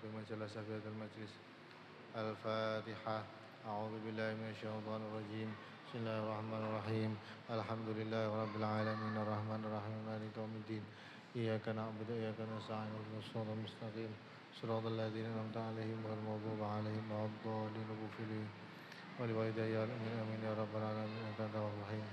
بما جلس في هذا المجلس. الفاتحة. أعوذ بالله من الشيطان الرجيم. بسم الله الرحمن الرحيم. الحمد لله رب العالمين الرحمن الرحيم مالك يوم الدين. إياك نعبد وإياك نستعين اهدنا الصراط المستقيم صراط الذين أنعمت عليهم غير المغضوب عليهم ولا الضالين ولوالدي آمين يا رب العالمين أنت الرحمن الرحيم.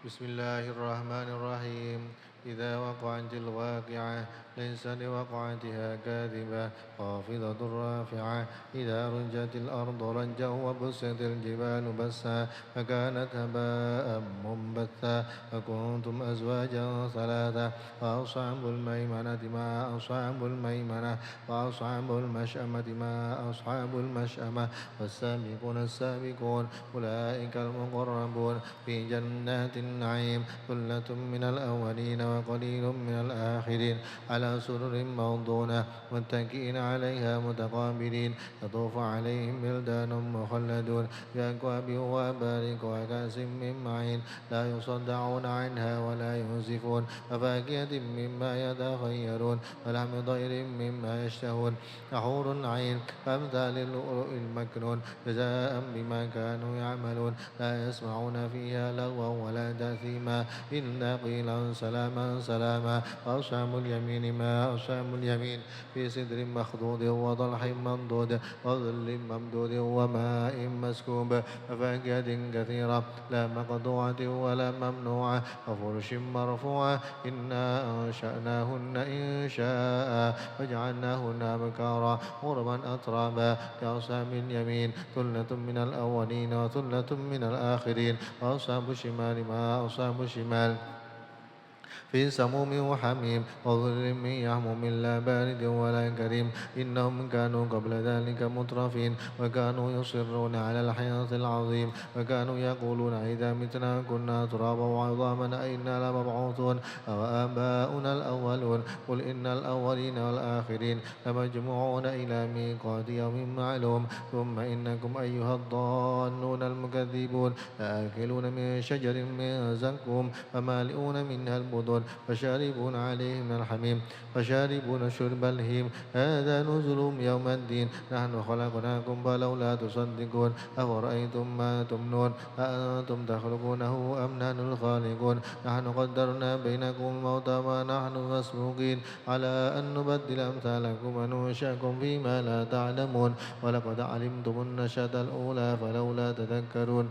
بسم الله الرحمن الرحيم. إذا وقعت الواقعة ليس لوقعتها كاذبة خافضة رافعة إذا رجت الأرض رجا وبست الجبال بسا فكانت هباء منبثا فكنتم أزواجا ثلاثة فأصحاب الميمنة ما أصحاب الميمنة وأصحاب المشأمة ما أصحاب المشأمة والسابقون السابقون أولئك المقربون في جنات النعيم ثلة من الأولين وقليل من الآخرين على سرر موضونة متكئين عليها متقابلين يطوف عليهم بلدان مخلدون بأكواب وأباريق وكأس من معين لا يصدعون عنها ولا ينزفون وفاكهة مما يتخيرون ولحم طير مما يشتهون حور عين كأمثال اللؤلؤ المكنون جزاء بما كانوا يعملون لا يسمعون فيها لغوا ولا تأثيما إلا قيلا سلاما سلاما وأصحاب اليمين ما أصحاب اليمين في سدر مخضود وطلح منضود وظل ممدود وماء مسكوب وفاكهة كثيرة لا مقطوعة ولا ممنوعة وفرش مرفوعة إنا أنشأناهن إنشاء وجعلناهن أبكارا عربا أترابا كأصحاب اليمين ثلة من الأولين وثلة من الآخرين وأصحاب الشمال ما أصحاب الشمال في سموم وحميم وظل من يحموم لا بارد ولا كريم إنهم كانوا قبل ذلك مترفين وكانوا يصرون على الحياة العظيم وكانوا يقولون إذا متنا كنا ترابا وعظاما أئنا لمبعوثون أو آباؤنا الأولون قل إن الأولين والآخرين لمجموعون إلى ميقات يوم معلوم ثم إنكم أيها الضالون المكذبون لآكلون من شجر من زقوم فمالئون منها البطون فشاربون عليه من الحميم فشاربون شرب الهيم هذا نزلهم يوم الدين نحن خلقناكم فلولا تصدقون أفرأيتم ما تمنون أأنتم تخلقونه أم نحن الخالقون نحن قدرنا بينكم الموت ما نحن مسبوقين على أن نبدل أمثالكم وننشأكم فيما لا تعلمون ولقد علمتم النشأة الأولى فلولا تذكرون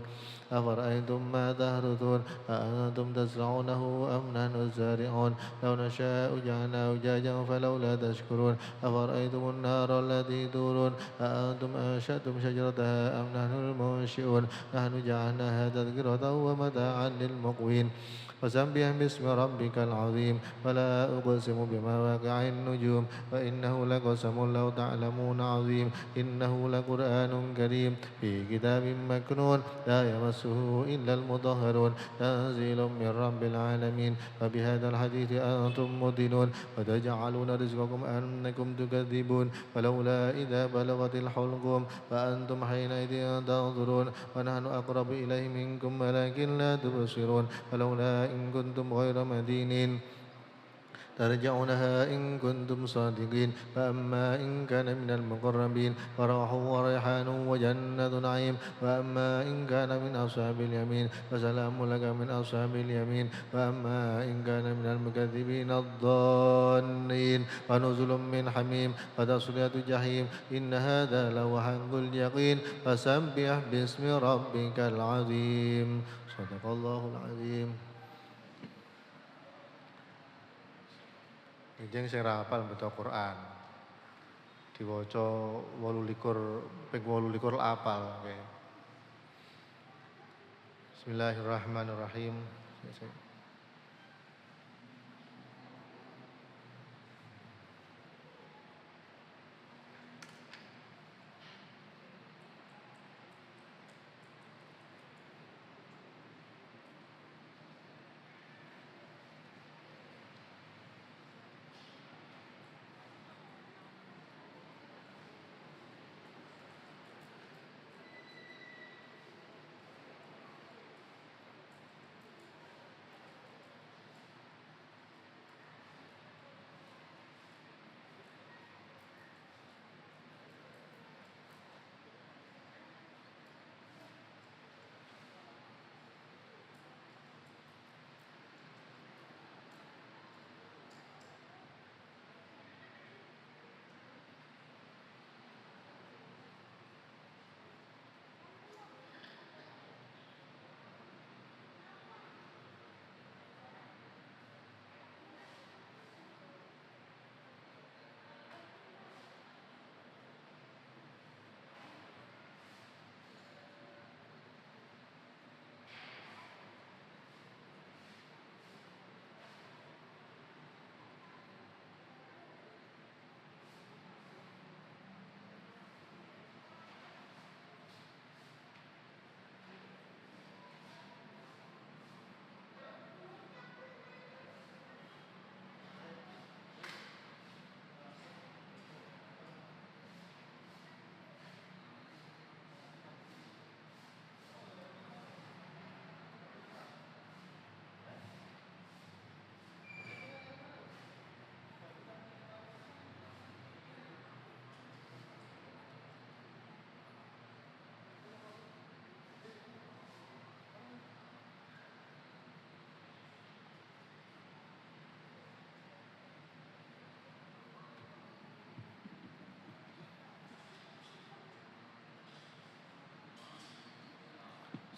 أفرأيتم ما تحرثون أأنتم تزرعونه أم نحن الزارعون لو نشاء جعلناه أجاجا فلولا تشكرون أفرأيتم النار التي تورون أأنتم أنشأتم شجرتها أم نحن المنشئون نحن جعلناها تذكرة ومتاعا للمقوين فسبح باسم ربك العظيم ولا أقسم بمواقع النجوم وإنه لقسم لو تعلمون عظيم إنه لقرآن كريم في كتاب مكنون لا يمسه إلا المطهرون تنزيل من رب العالمين فبهذا الحديث أنتم مدلون وتجعلون رزقكم أنكم تكذبون ولولا إذا بلغت الحلقوم فأنتم حينئذ تنظرون ونحن أقرب إليه منكم ولكن لا تبصرون ولولا إن كنتم غير مدينين ترجعونها إن كنتم صادقين فأما إن كان من المقربين فروح وريحان وجنة نعيم وأما إن كان من أصحاب اليمين فسلام لك من أصحاب اليمين وأما إن كان من المكذبين الضالين فنزل من حميم وتصلية جحيم إن هذا لهو حق اليقين فسبح باسم ربك العظيم صدق الله العظيم. Njing sing ra hafal maca Quran. Diwaca 28 ping 28 apal nggih. Bismillahirrahmanirrahim.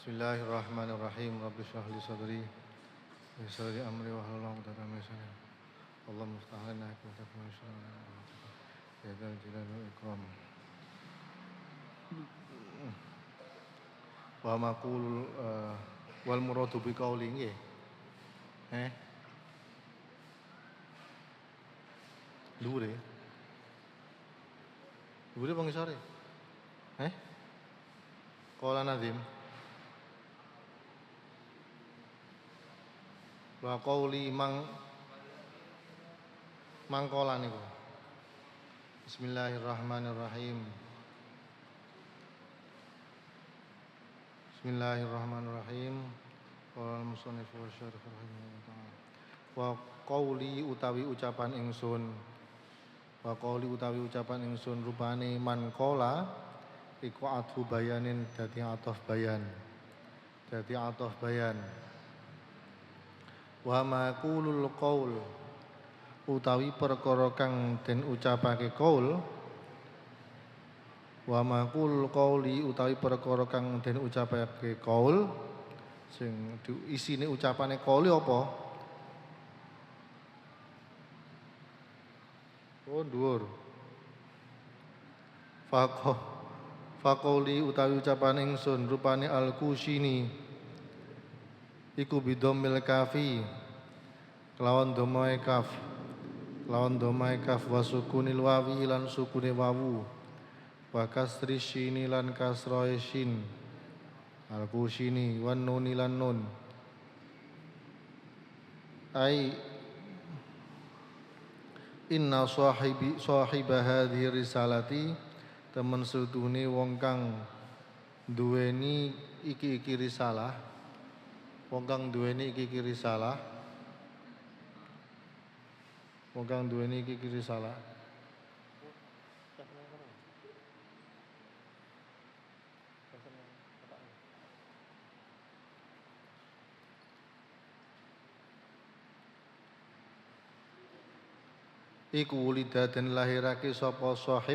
Bismillahirrahmanirrahim. Rabbi shrah li sadri wa yassir li amri wahlul 'uqdatam min lisani. Allahumma iftah lana hikmatan wa syarra ya dzal jalali wal ikram. Wa maqul wal muradu bi qauli nggih. Dhuwure. Dhuwure apa ngisore? Qala Nazim. Wa qauli mangkola niku. Bismillahirrahmanirrahim. Bismillahirrahmanirrahim. Qala al-musannif wa syarih rahimahullah ta'ala. Wa qauli utawi ucapan ingsun. Wa qauli utawi ucapan ingsun rupane mangkola iku atfu bayanin dadi atof bayan. Wa maqulul qaul utawi perkara kang den ucapake qaul. Wa maqulul qauli utawi perkara kang den ucapake qaul sing isine ucapane qauli apa? Oh dhuwur. Faqauli utawi ucapan ingsun rupane al-kushini iku bidomil kafi lawan domae kaf wa sukunil wawi lan sukune wawu wa kasri shini lan kasroe shin al-kushini wan nuni lan nun ai inna sahiba hadhihi risalati temen sedune wong kang duweni iki risalah iku ulida den lahirake sapa sahib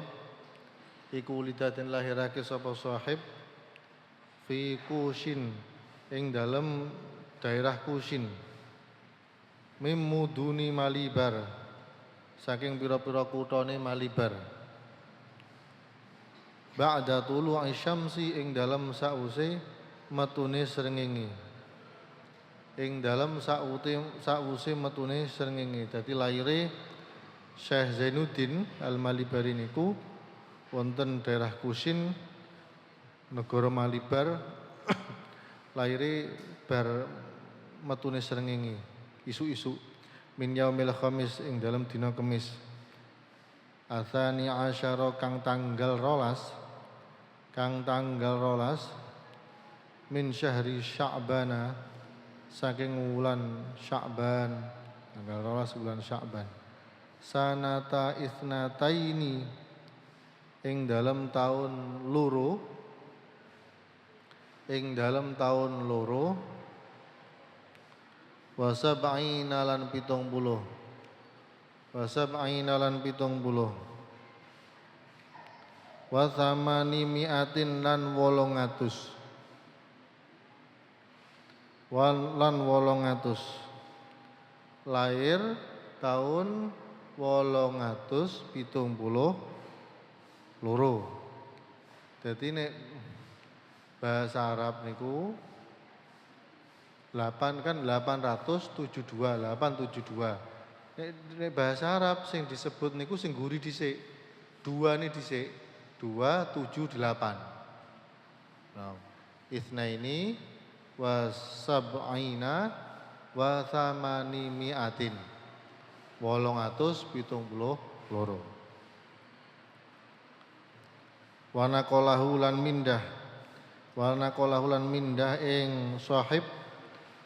fi Kushin ing dalem daerah Kushin mimuduni Malibar saking pira-pira kuthane Malibar ba'da tulu'i syamsi ing dalem sause metune srengenge dadi laire Syekh Zainuddin Al-Malibari niku wonten daerah Kushin negara Malibar laire bar metune srengenge isu-isu min yaumil khamis ing dalem dina Kamis atsani asyara kang tanggal 12 min syahri Sya'bana saking wulan Sya'ban tanggal 12 bulan Sya'ban sanata isnataini ing dalam tahun loro wa sab'ina lan 70 wa thamani mi'atin lan 800 lahir tahun 872. Dadi nek bahasa Arab niku 8 kan 872. Nek bahasa Arab sing disebut niku sing guri dhisik. 2 ni dhisik. 278. Nah, itsnaini wa sab'ina wa thamani mi'atin. 872. Wa naqalahu lan mindah ing sahib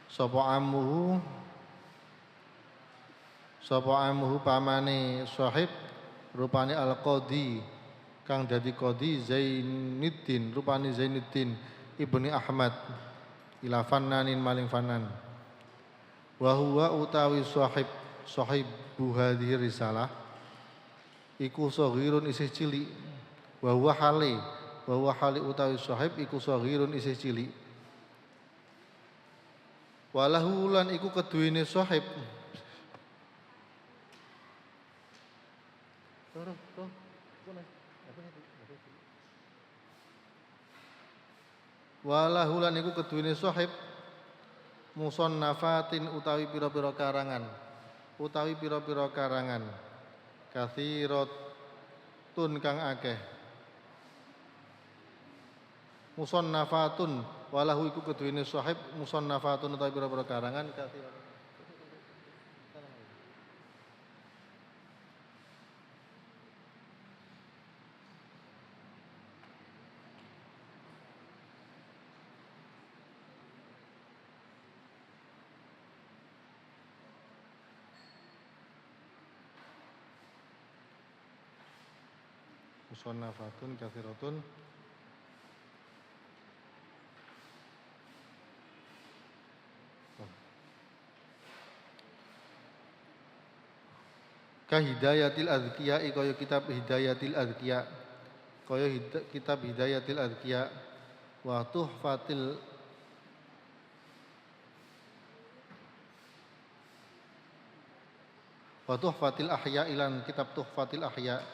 sapa amuhu pamane sahib rupane al-qadhi kang dadi qadhi Zainuddin rupane Zainuddin ibni Ahmad ila fannanin maling fannan wa huwa utawi sahib hadhihi risalah iku saghirun isih cilik wa huwa hali utawi sahib iku saghirun isih cilik Walahu lan iku keduwene sahib. Walahu lan iku keduwene sahib musannafatin utawi pira-pira karangan. Utawi pira-pira karangan. Katsiratun kang akeh. Musannafatun walahu iku keduwene sahib musannafatun utawi pira-pira karangan katsiratun. Musannafatun katsiratun ka hidayatil azkiya kaya kitab hidayatil azkiya kaya kitab hidayatil azkiya wa tuhfatil ahya ilan kitab tuhfatil ahya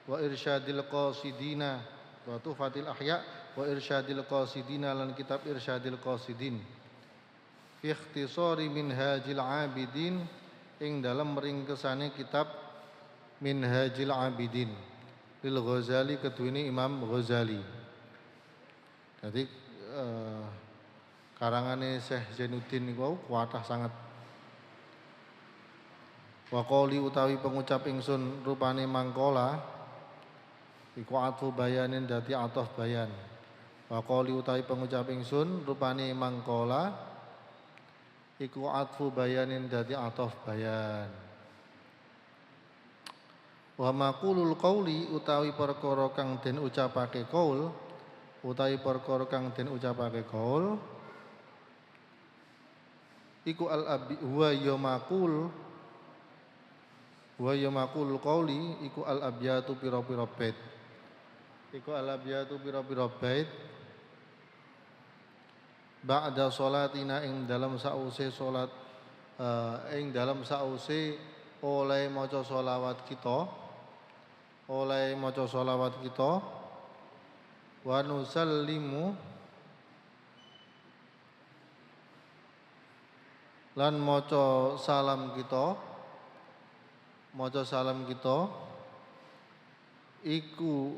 wa irsyadil qasidina wa tuhfatil ahya wa irsyadil qasidina lan kitab irsyadil qasidin fi ikhtisari minhajil abidin ing dalam ringkesane kitab Minhajil Abidin lil Ghazali keduwene Imam Ghazali. Jadi karangane Syekh Zainuddin niku kuatah sangat. Wa qali utawi pengucap ingsun rupane mangkola iku atfu bayanin dadi atof bayan. Wa qali utawi pengucap ingsun rupane mangkola iku atfu bayanin dadi atof bayan. Wa maqulul qauli utawi perkara kang den ucapake qaul utawi perkara kang den ucapake qaul iku al abi wa ya maqul qauli iku al abyatu pira-pira bait iku al abyatu pira-pira bait ba'da sholatina ing dalam sause salat ing dalam sause oleh maca sholawat kita wa nusallimu lan maca salam kita iku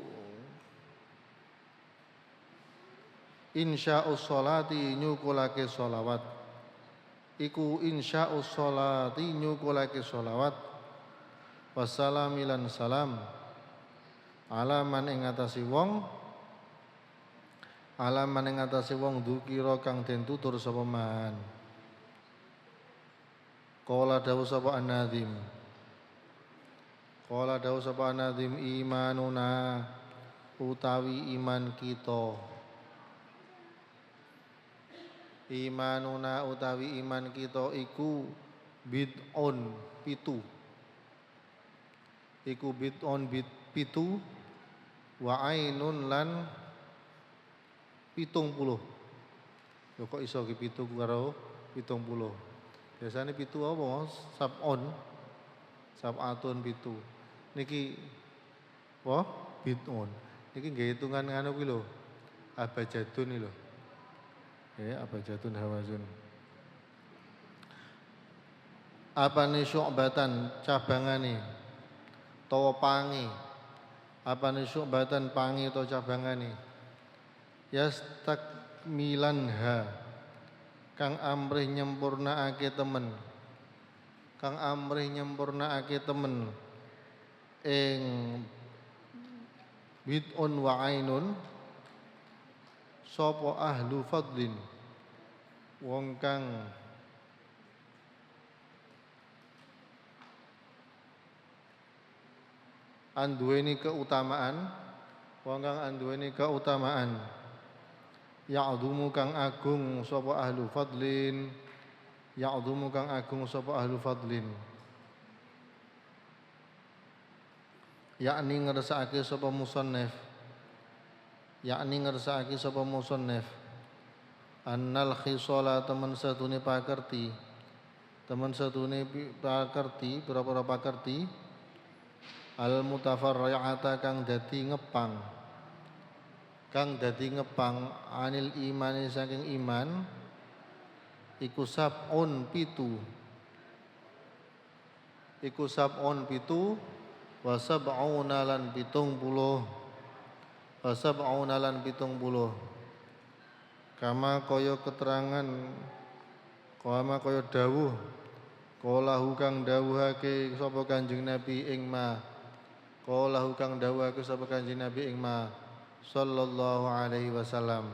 insya'us sholati nyukulake sholawat iku insya'us sholati nyukulake sholawat wassalamilan salam alaman ing atase wong dzikira kang den tutur sapa man qala dawuh sapa an-nazim imanuna utawi iman kita iku bid'un pitu wa ainun lan 70. Lho kok iso ki 7 karo 70. Biasane 7 apa? Sab'atun 7. Niki apa? Bid'un. Niki nggih hitungan ngono kuwi lho. Abajadun iki lho. Abajadun hawazun. Apane syu'batan cabangane tawa pangi apane syu'batan pangi utawa cabangane yastakmilanha kang amrih nyempurnaake temen ing bid'un wa ainun sapa ahlu fadlin wong kang anduweni keutamaan ya'dhumu kang agung sapa ahlu fadlin yakni ngersakake sapa musannif annal khisala temen satune pakerti, temen satune pakerti, pira-pira pakerti al mutafarri'ata kang dadi ngepang anil imani saking iman iku sab'un pitu wa sab'una lan 70 wa sab'una lan 70 kama kaya keterangan kama kaya dawuh qalahu kang dawuhake sapa Kanjeng Nabi ing ma qalahu kang dawuhake sapa Kanjeng Nabi ing ma sallallahu alaihi wasallam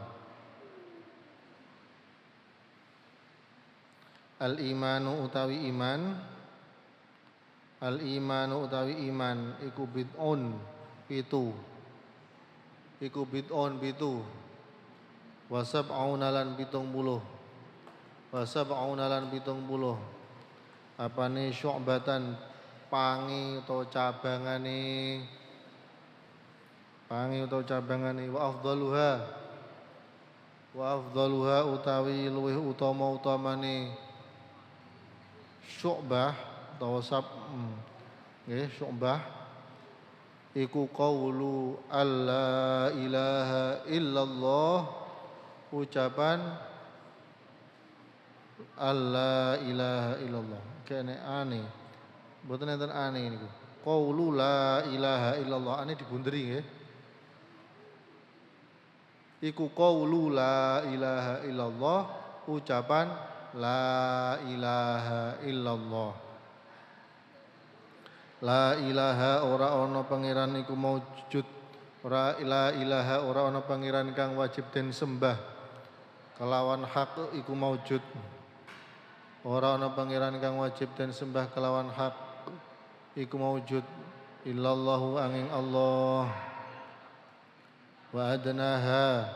al imanu utawi iman iku bid'un pitu wa sab'una lan 70 apane syu'batan pangi utawa cabangane wa afdaluha utawi luweh utamane syu'bah utawa syu'bah iku qaulu alla ilaha illallah ucapan alla ilaha illallah kene aneh mboten enten aneh niku qaulu la ilaha illallah aneh dibunderi nggih iku qaulu la ilaha illallah ucapan la ilaha illallah la ilaha ora ana pangeran iku maujud ora la ilaha ora ana pangeran kang wajib den sembah kelawan hak iku maujud ora ana pangeran kang wajib den sembah kelawan hak iku maujud illallahu angin Allah wa adnaha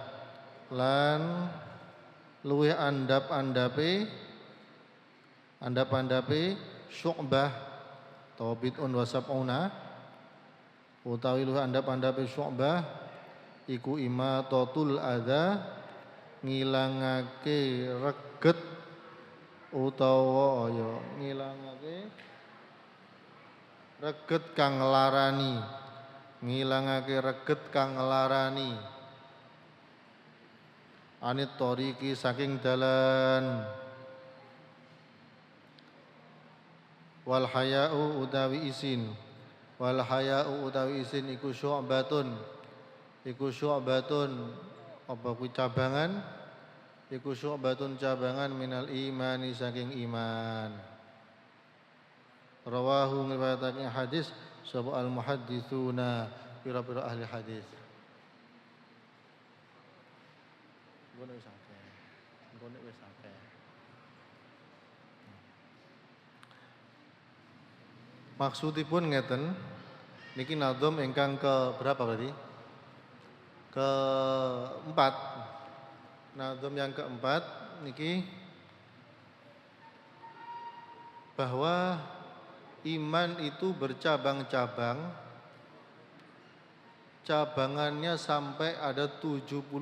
lan luwih andap-andape syu'bah atau bid'un wa sab'una utawi luwih andap-andape syu'bah iku imatatul adza ngilangake reget utawa ngilangake reget kang nglarani anit tariqi saking dalan wal haya'u utawi isin iku syu'batun apa kuwi cabangan iku syu'batun cabangan minal imani saking iman rawahu ngriwayatake hadis sapa al muhadditsuna pira-pira ahli hadis maksudipun ngeten niki nadhom ingkang ke berapa berarti? Keempat. Nadhom yang keempat niki bahwa iman itu bercabang-cabang, cabangannya sampai ada 77.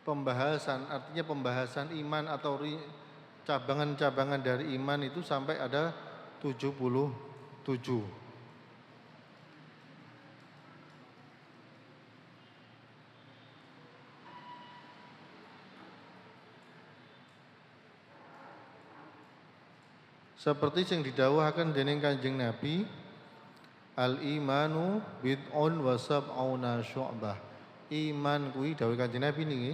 Pembahasan, artinya pembahasan iman atau cabangan-cabangan dari iman itu sampai ada 77. Seperti yang didhawuhaken dening Kanjeng Nabi, al-imanu bid'un wa sab'una syu'bah. Iman kuwi dawuh Kanjeng Nabi niki,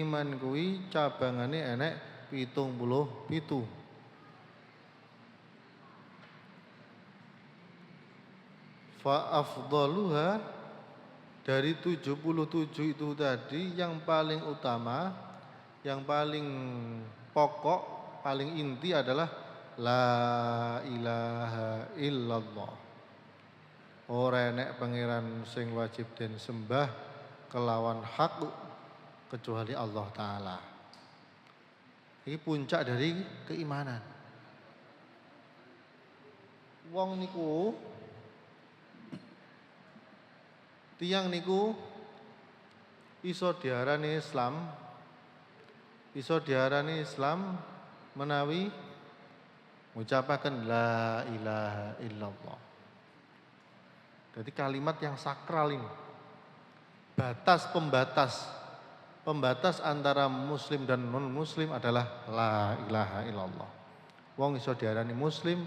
iman kuwi cabangane enek 77. Fa afdaluha dari 77 itu tadi yang paling utama, yang paling pokok, paling inti adalah la ilaha illallah. Ora enek pangeran sing wajib den sembah kelawan hak kecuali Allah Ta'ala. Ini puncak dari keimanan. Wong niku, tiyang niku iso diarani Islam, iso diarani Islam menawi ngucapaken la ilaha illallah. Jadi kalimat yang sakral ini, pembatas antara muslim dan non muslim adalah la ilaha illallah. Wong iso diarani muslim,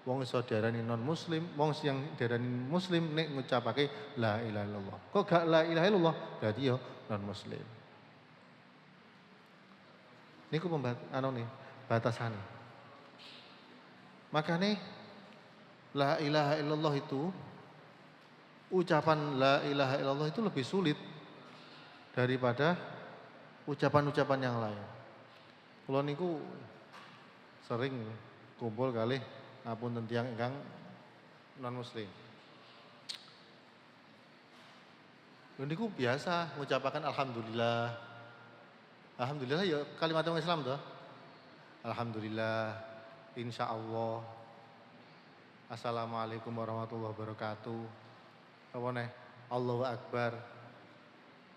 wong iso diarani non muslim, wong yang diarani muslim nek ngucapake la ilaha illallah. Kok gak la ilaha illallah? Berarti yo non muslim. Niku batasane. Makanya la ilaha illallah itu, ucapan la ilaha illallah itu lebih sulit daripada ucapan-ucapan yang lain. Kula niku sering kumpul kali ngapunten tiyang ingkang non muslim. Lha niku biasa ngucapaken alhamdulillah. Alhamdulillah ya kalimat wong Islam toh. Alhamdulillah, insyaallah. Assalamualaikum warahmatullahi wabarakatuh. Apa nih? Allahu Akbar.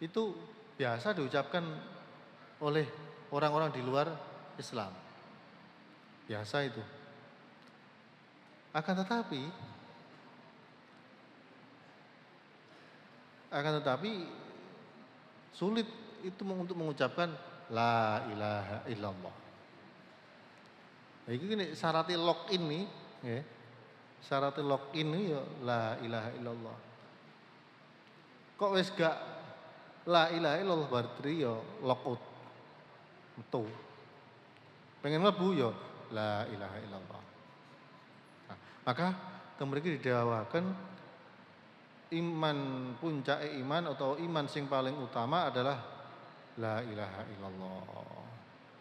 Itu biasa diucapkan oleh orang-orang di luar Islam. Biasa itu. Akan tetapi sulit itu untuk mengucapkan la ilaha illallah. Nah, ini syaratnya login nih, ya. Syaratnya login nih ya la ilaha illallah. Kok wis gak la ilaha illallah berarti ya logout. Metu. Pengen mlebu ya la ilaha illallah. Nah, maka kemudian didawakan iman, puncak iman atau iman sing paling utama adalah la ilaha illallah.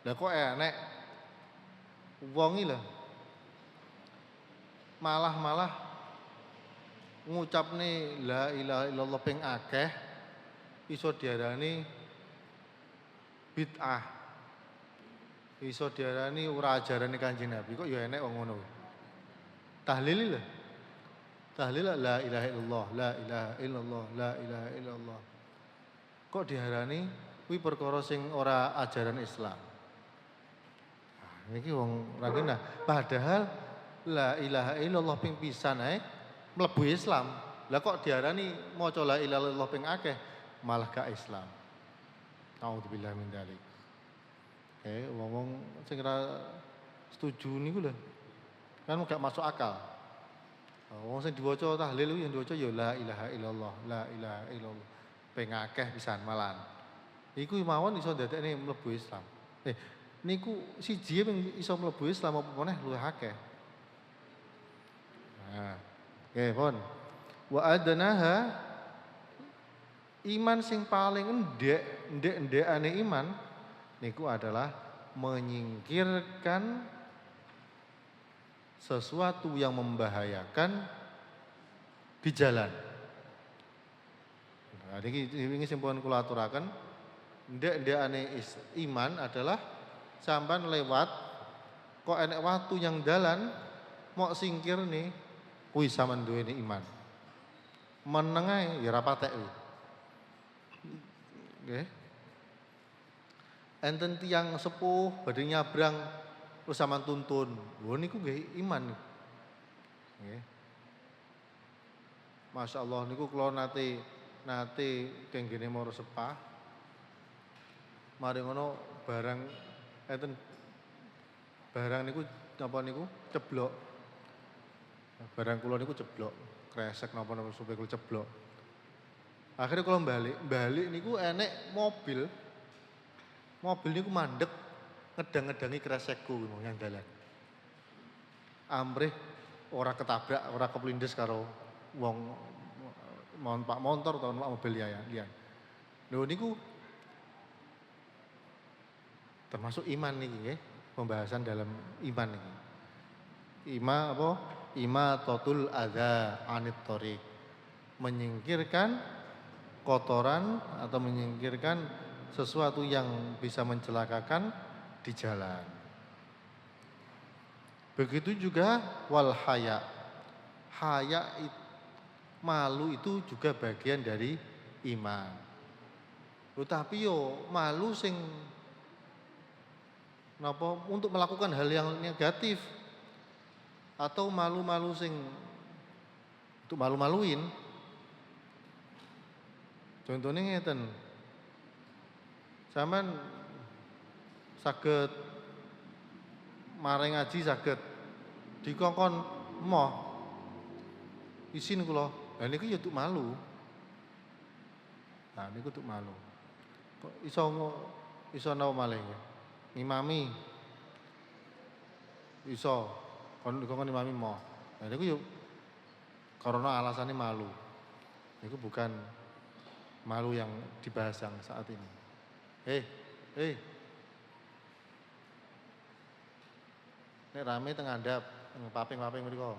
Lah kok enek wong iki lho malah ngucapne la ilaha illallah ping akeh iso diarani bid'ah. Iso diarani ora ajarane Kanjeng Nabi, kok ya enek wong ngono. Tahlil lho. Tahlil la ilaha illallah, la ilaha illallah, la ilaha illallah. Kok diarani kuwi perkara sing ora ajaran Islam. Nah, iki wong ra genah. Padahal la ilaha illallah ping pisan ae mlebu Islam. Lah kok diarani maca la ilaha illallah ping akeh malah gak Islam. Nauzubillahi min dzalik. Wong sing ora setuju niku lho. Kan gak masuk akal. Wong sing diwaca tahlil yang diwaca ya la ilaha illallah, la ilaha illallah. Ping akeh pisan malan. Iku mawon iso ndadekne mlebu Islam. Niku siji ping iso mlebu Islam apa meneh luwih akeh. Nah, pun. Wa adnaha iman sing paling endek-endekane iman niku adalah menyingkirkan sesuatu yang membahayakan di jalan. Nah, ini simpun kula aturaken, ndek-ndekane iman adalah sampean lewat kok enek watu yang dalan mok singkir nih kuwi sampean duweni iman. Meneng ae ya ora patek kuwi. Nggih. Enten tiyang sepuh badhe nyabrang terus sampean tuntun. Lho niku nggih iman. Nggih. Masyaallah niku kula nate kenggene Moro Sepah. Mari ngono barang enten barang niku napa niku ceblok. Barang kula niku ceblok, kresek napa supaya kula ceblok. Akhirnya kula balik niku enek mobil. Mobil niku mandek ngedang-ngedangi kresekku yang dalan. Amrih ora ketabrak, ora keplindes karo wong Pak motor atau mobil liyan. Lho niku termasuk iman niki nggih, pembahasan dalam iman niki. Imatatul adza anit thoriq. Menyingkirkan kotoran atau menyingkirkan sesuatu yang bisa mencelakakan di jalan. Begitu juga wal haya. Malu itu juga bagian dari iman. Loh, tapi yo malu sing napa untuk melakukan hal yang negatif atau malu-malu sing untuk malu-maluin. Contohnya ngeten. Sampeyan saged mare ngaji saged dikongkon emoh isin kula. Lah niku ya untuk malu. Nah niku untuk malu. Kok iso napa malih nggih? Ngimami iso kon ngimami emoh. Nah niku yo karena alasannya malu. Niku bukan malu yang dibahas yang saat ini. Nek rame teng ngandhap, paping-paping mriko.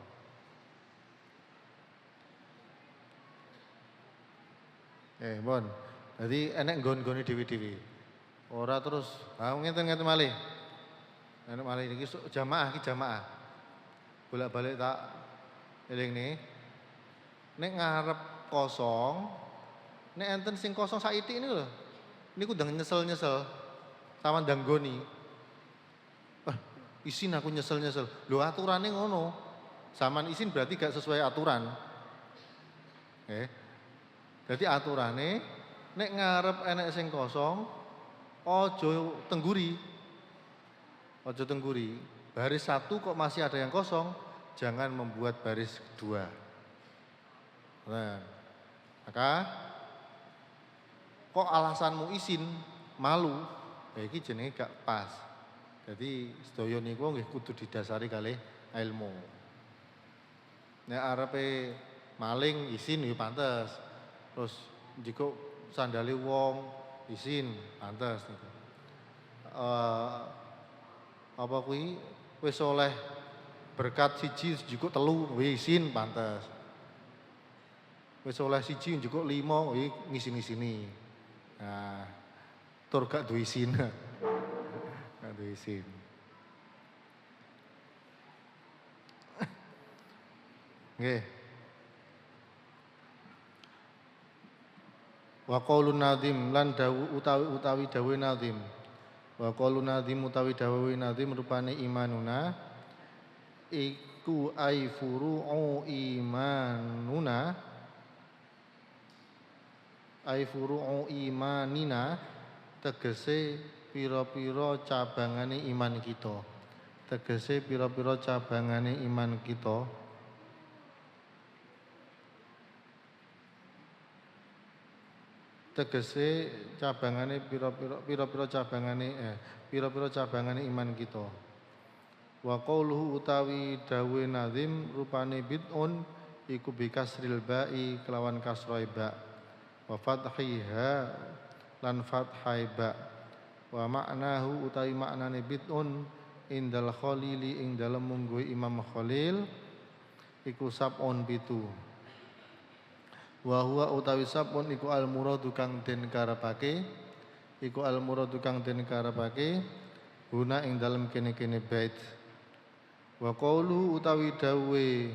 Mon. Dadi enek nggon-nggone dhewe-dhewe. Ora terus, ngeten-ngeten malih. Enek malih iki jamaah iki jamaah. Bolak-balik tak elingne. Nek ngarep kosong, nek enten sing kosong saithik niku lho. Niku ndang nyesel-nyesel. Sama ndang nggoni. Isin aku nyesel-nyesel. Lho aturane ngono. Saman isin berarti gak sesuai aturan. Jadi aturane nek ngarep enek sing kosong aja tengguri. Aja tengguri. Baris satu kok masih ada yang kosong, jangan membuat baris kedua. Nah, maka kok alasanmu isin malu, iki jenenge gak pas. Jadi sedaya niku nggih kudu didasari kalih ilmu. Nek arepe maling isin ya pantes. Terus jika sandale wong isin pantes niku. Apa kuwi wis oleh berkat siji njukuk telu isin pantes. Wis oleh siji njukuk 5 ngisi-ngisini. Nah, tur gak duwe isin. Gak duwe isin. Nggih. Wa qaulun nadhim lan dawu utawi dawuh nadhim. Wa qaulun nadhim utawi dawuh nadhim rupane imanuna iku ai furu'u imanuna ai furu'u imanina tegese pira-pira cabangane iman kita. Tegese pira-pira cabangane iman kita. Tegese cabangane pira-pira cabangane iman kita. Wa qauluhu utawi dawuh nazim rupane bid'un iku bikasril ba'i kelawan kasroi ba. Wa fathiha lan fathai ba. Wa maknahu utawi maknane bid'un indal khalili ing dalem mungguh Imam Khalil iku sab'un bitu. Wa huwa utawi sabun iku al muradu kang den karepake guna ing dalem kene-kene bait. Wa qaulu utawi dawuhe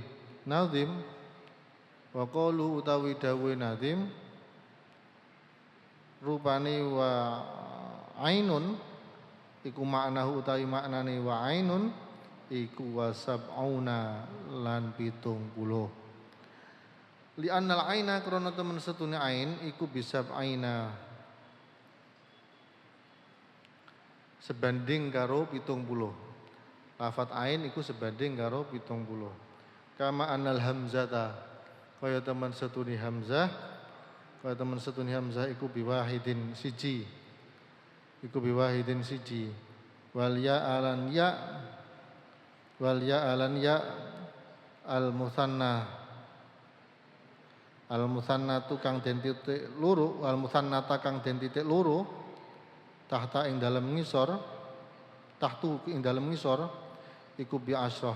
nazim rupane wa ainun iku maknahu utawi maknane wa ainun iku wa sab'una lan 70. Li annal aina krana temen setune ain iku bisa aina sebanding karo 70. Lafat ain iku sebanding karo 70. Kama annal hamzata kaya temen setune hamzah iku biwahidin siji. Wal ya alan ya al musannatu kang den titik loro, al musannata kang den titik loro tahta ing dalem ngisor, tahtu ing dalem ngisor iku bi asyrah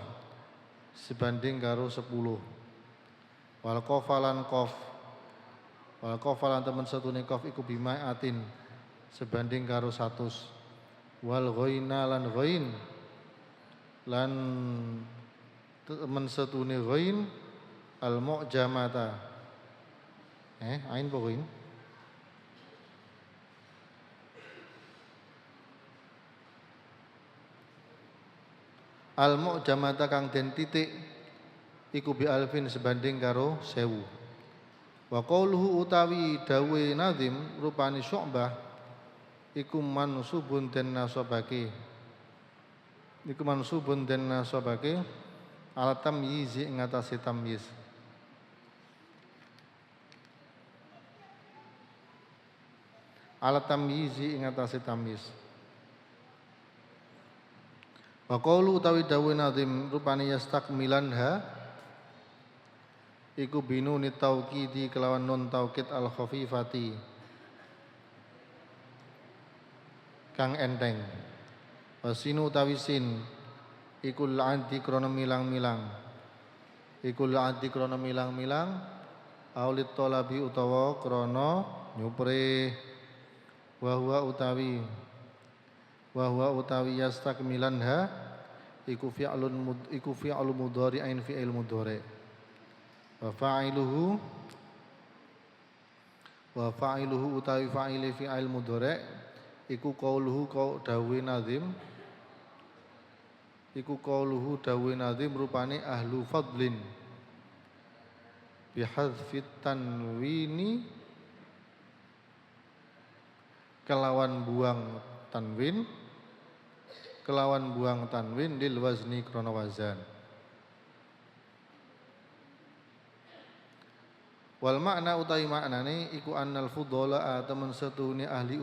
sebanding karo 10. Wal qafalan temen setune qaf iku bimaiatin sebanding karo 100. Wal ghaina lan ghain lan temen setune ghain al mu'jamata ain pokoknya Al mu'jamata kang den titik iku bi alfin sebanding karo 1000. Wa qauluhu utawi dawe nazim rupani Syu'bah iku mansubun den nasabake. Iku mansubun den nasabake ala tamyizi ing atase tamyiz. Ala tamyizi ing atase tamyiz. Wa qaulu utawi dawe nazim rupani yastakmilanha iku binuni taukidi kelawan nun taukid al khafifati kang enteng. Wasinu utawi sin iku la'anti krana milang-milang. Iku la'anti krana milang-milang aulit talabi utawa krana nyupre. Wa huwa utawi yastakmilanha iku fi'lun mudhari'ain fi'il mudhari'. Wa fa'iluhu utawi fa'ile fi'il mudhari' iku qauluhu dawe nazim rupane ahlu fadlin bihadzfit tanwini kelawan buang tanwin lil wazni krana wazan. Wal makna utawi maknane iku annal fudhala temen setune ahli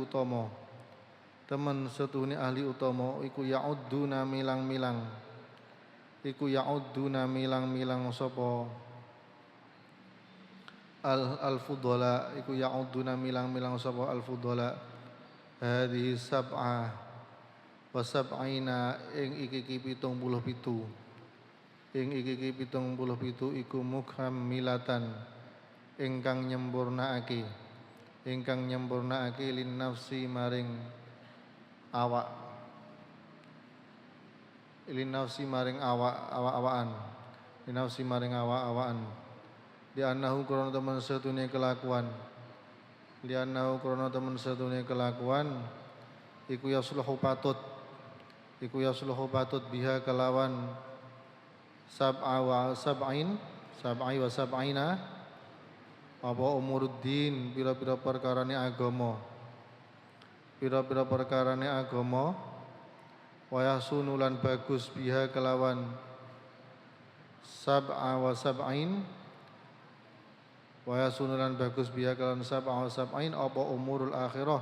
utama iku ya'udduna milang-milang sapa al fudhala iku ya'udduna milang-milang sapa al fudhala hadhihi sab'ah wa sab'ina ing iki 77 iku mukhammilatan ingkang nyempurnaake lin nafsi maring awak-awakan di annahu krana temen setune kelakuan iku yasluhu patut biha kelawan sab'i wa sab'ina apa umuruddin pira-pira perkarane agama wa yasunulan bagus biha kelawan sab'a wa sab'in apa umurul akhirah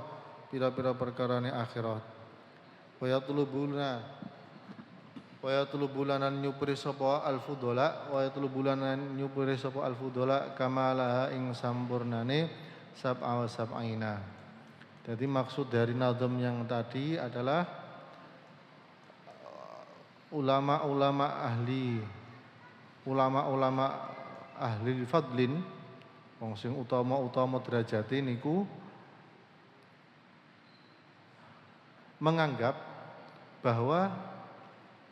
pira-pira perkarane akhirat wa yatlubulanan nyupri sapa al-fudhala kamalaha ing sampurnane sab'a wa sab'ina. Jadi maksud dari nazam yang tadi adalah ulama-ulama ahli fadlin wong sing utama derajate niku menganggap bahwa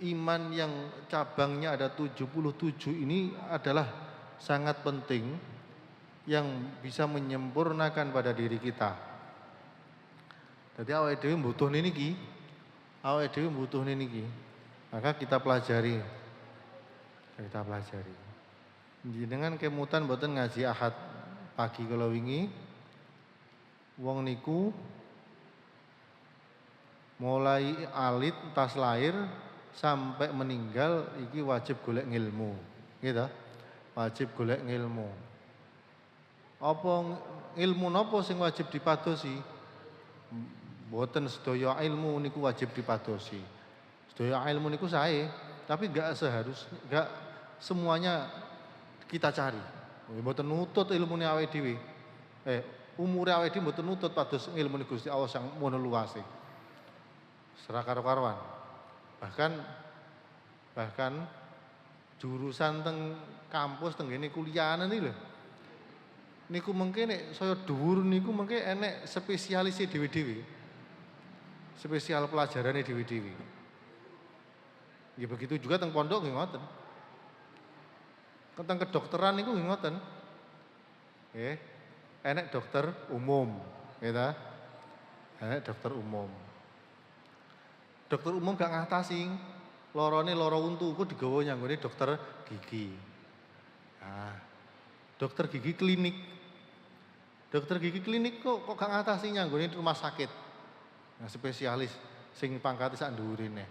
iman yang cabangnya ada 77 ini adalah sangat penting yang bisa menyempurnakan pada diri kita. Jadi awake dhewe mbutuhne niki. Maka kita pelajari. Jenengan kemutan mboten ngaji Ahad pagi kala wingi. Wong niku mulai alit tas lahir sampai meninggal iki wajib golek ngilmu, gitu. Wajib golek ngilmu. Apa ilmu napa sing wajib dipadosi? Mboten sedaya ilmu niku wajib dipadosi. Sedaya ilmu niku sae, tapi enggak semuanya kita cari. Mboten nutut ilmune awake dhewe. Umure awake dhewe mboten nutut pados ilmune Gusti Allah sang mono luase. Serah karo-karoan. Bahkan jurusan teng kampus teng ngene kuliahan iki lho. Niku mengke nek saya dhuwur niku mengke enek spesialise dhewe-dhewe. Spesial pelajarane dhewe-dhewe. Ya begitu juga teng pondok nggih ngoten. Tentang kedokteran niku nggih ngoten. Enek dokter umum, gitu. Enek dokter umum. Dokter umum gak ngatasi lorone loro untu ku digawa nyanggone dokter gigi. Nah, dokter gigi klinik. Dokter gigi klinik kok gak ngatasi nyanggone rumah sakit. Nah, spesialis sing pangkate sak dhuwurine.